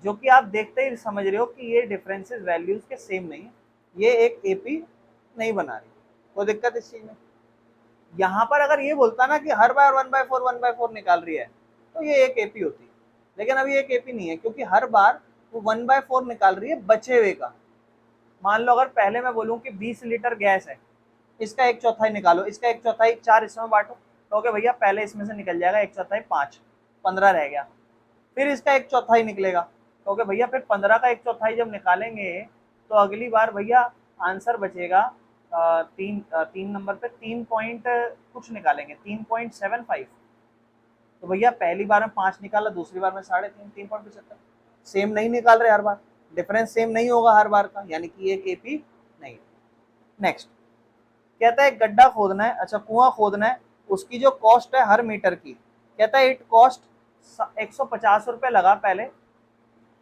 जो कि आप देखते ही समझ रहे हो कि ये डिफरेंसेस वैल्यूज के सेम नहीं है, ये एक एपी नहीं बना रही। वो दिक्कत इस चीज में, यहाँ पर अगर ये बोलता ना कि हर बार 1/4 निकाल रही है तो ये एक एपी होती, लेकिन अभी एक एपी नहीं है क्योंकि हर बार वो 1/4 निकाल रही है बचे हुए का। मान लो अगर पहले मैं बोलूँ कि 20 लीटर गैस है, इसका 1/4 निकालो, इसका 1/4 4 हिस्सों में बांटो, तो भैया पहले इसमें से निकल जाएगा 1/4 5, 15 रह गया। फिर इसका 1/4 निकलेगा, तो भैया फिर 15 का 1/4 जब निकालेंगे तो अगली बार भैया आंसर बचेगा 3 नंबर पे 3 पॉइंट कुछ निकालेंगे, 3.75। तो भैया पहली बार में 5 निकाला, दूसरी बार में 3.5, 3.75। सेम नहीं निकाल रहे हर बार, डिफरेंस सेम नहीं होगा हर बार का, यानी कि एक एपी नहीं। नेक्स्ट कहता है गड्ढा खोदना है, अच्छा कुआं खोदना है, उसकी जो कॉस्ट है हर मीटर की, कहता है इट कॉस्ट 150 रुपए लगा पहले,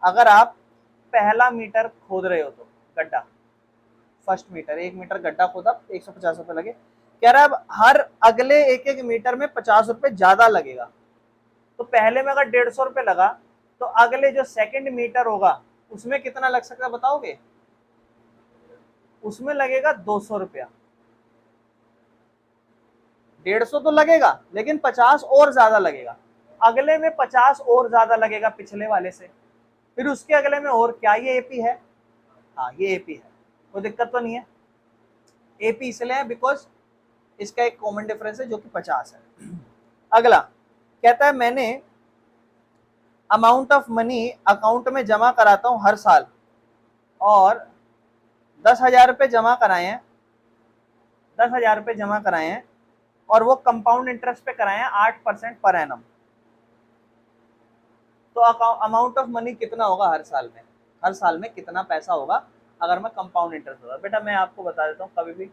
अगर आप पहला मीटर खोद रहे हो तो गड्ढा, फर्स्ट मीटर 1 मीटर गड्ढा खोदा 150 रुपए लगे। कह रहा है अब हर अगले एक मीटर में 50 रुपए ज्यादा लगेगा, तो पहले में अगर 150 रुपए लगा तो अगले जो सेकंड मीटर होगा उसमें कितना लग सकता है बताओगे? उसमें लगेगा 200 रुपया। 150 तो लगेगा लेकिन 50 और ज्यादा लगेगा, अगले में 50 और ज्यादा लगेगा पिछले वाले से, फिर उसके अगले में और। क्या ये एपी है? हाँ ये एपी है, कोई दिक्कत तो नहीं है। एपी इसलिए है बिकॉज इसका एक कॉमन डिफरेंस है जो कि 50 है। अगला कहता है मैंने अमाउंट ऑफ मनी अकाउंट में जमा कराता हूं हर साल, और 10,000 रुपये जमा कराए हैं, 10,000 रुपये जमा कराए हैं, और वो कंपाउंड इंटरेस्ट पे कराए हैं 8% पर एनम। तो अमाउंट ऑफ मनी कितना होगा हर साल में, हर साल में कितना पैसा होगा अगर मैं कंपाउंड इंटरेस्ट होगा? बेटा मैं आपको बता देता हूँ, कभी भी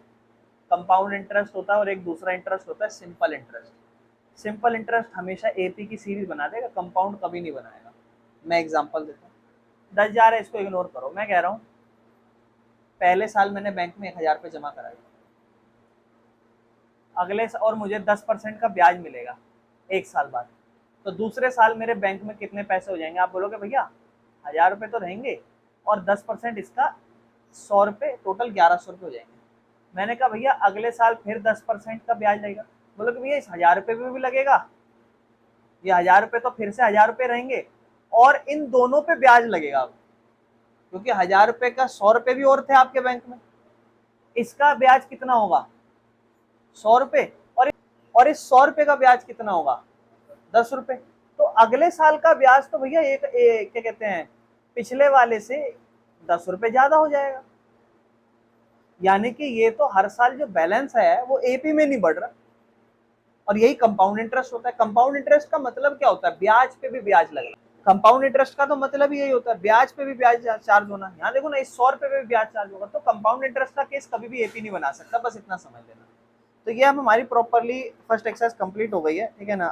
कंपाउंड इंटरेस्ट होता है और एक दूसरा इंटरेस्ट होता है सिंपल इंटरेस्ट। सिंपल इंटरेस्ट हमेशा एपी की सीरीज बना देगा, कंपाउंड कभी नहीं बनाएगा। मैं एग्जांपल देता हूँ, 10,000 है, इसको इग्नोर करो, मैं कह रहा हूँ पहले साल मैंने बैंक में 1,000 रुपये जमा कराया, अगले और मुझे 10% का ब्याज मिलेगा एक साल बाद, तो दूसरे साल मेरे बैंक में कितने पैसे हो जाएंगे? आप बोलोगे भैया 1,000 रुपये तो रहेंगे और 10% इसका 100 रुपये, टोटल 1,100 रुपये हो जाएंगे। मैंने कहा भैया अगले साल फिर 10% का ब्याज लगेगा। बोलोगे भैया इस 1,000 रुपये में भी लगेगा, ये 1,000 रुपये तो फिर से 1,000 रुपये रहेंगे और इन दोनों पे ब्याज लगेगा, क्योंकि 1,000 रुपये का 100 रुपये भी और थे आपके बैंक में, इसका ब्याज कितना होगा? 100 रुपये, और इस 100 रुपये का ब्याज कितना होगा? 10 रुपये। तो अगले साल का ब्याज तो भैया क्या कहते हैं, पिछले वाले से 10 रुपए ज्यादा हो जाएगा। यानी कि ये तो हर साल जो बैलेंस है वो एपी में नहीं बढ़ रहा। और यही कंपाउंड इंटरेस्ट होता है। कंपाउंड इंटरेस्ट का मतलब क्या होता है, ब्याज पे भी ब्याज लगना। कंपाउंड इंटरेस्ट का तो मतलब यही होता है, ब्याज पे भी ब्याज चार्ज होना। यहाँ देखो ना, इस 100 रुपए पे भी ब्याज चार्ज होगा। तो कंपाउंड इंटरेस्ट का केस कभी भी एपी नहीं बना सकता, बस इतना समझ लेना। तो ये हम हमारी प्रॉपरली फर्स्ट एक्सरसाइज कंप्लीट हो गई है, ठीक है ना।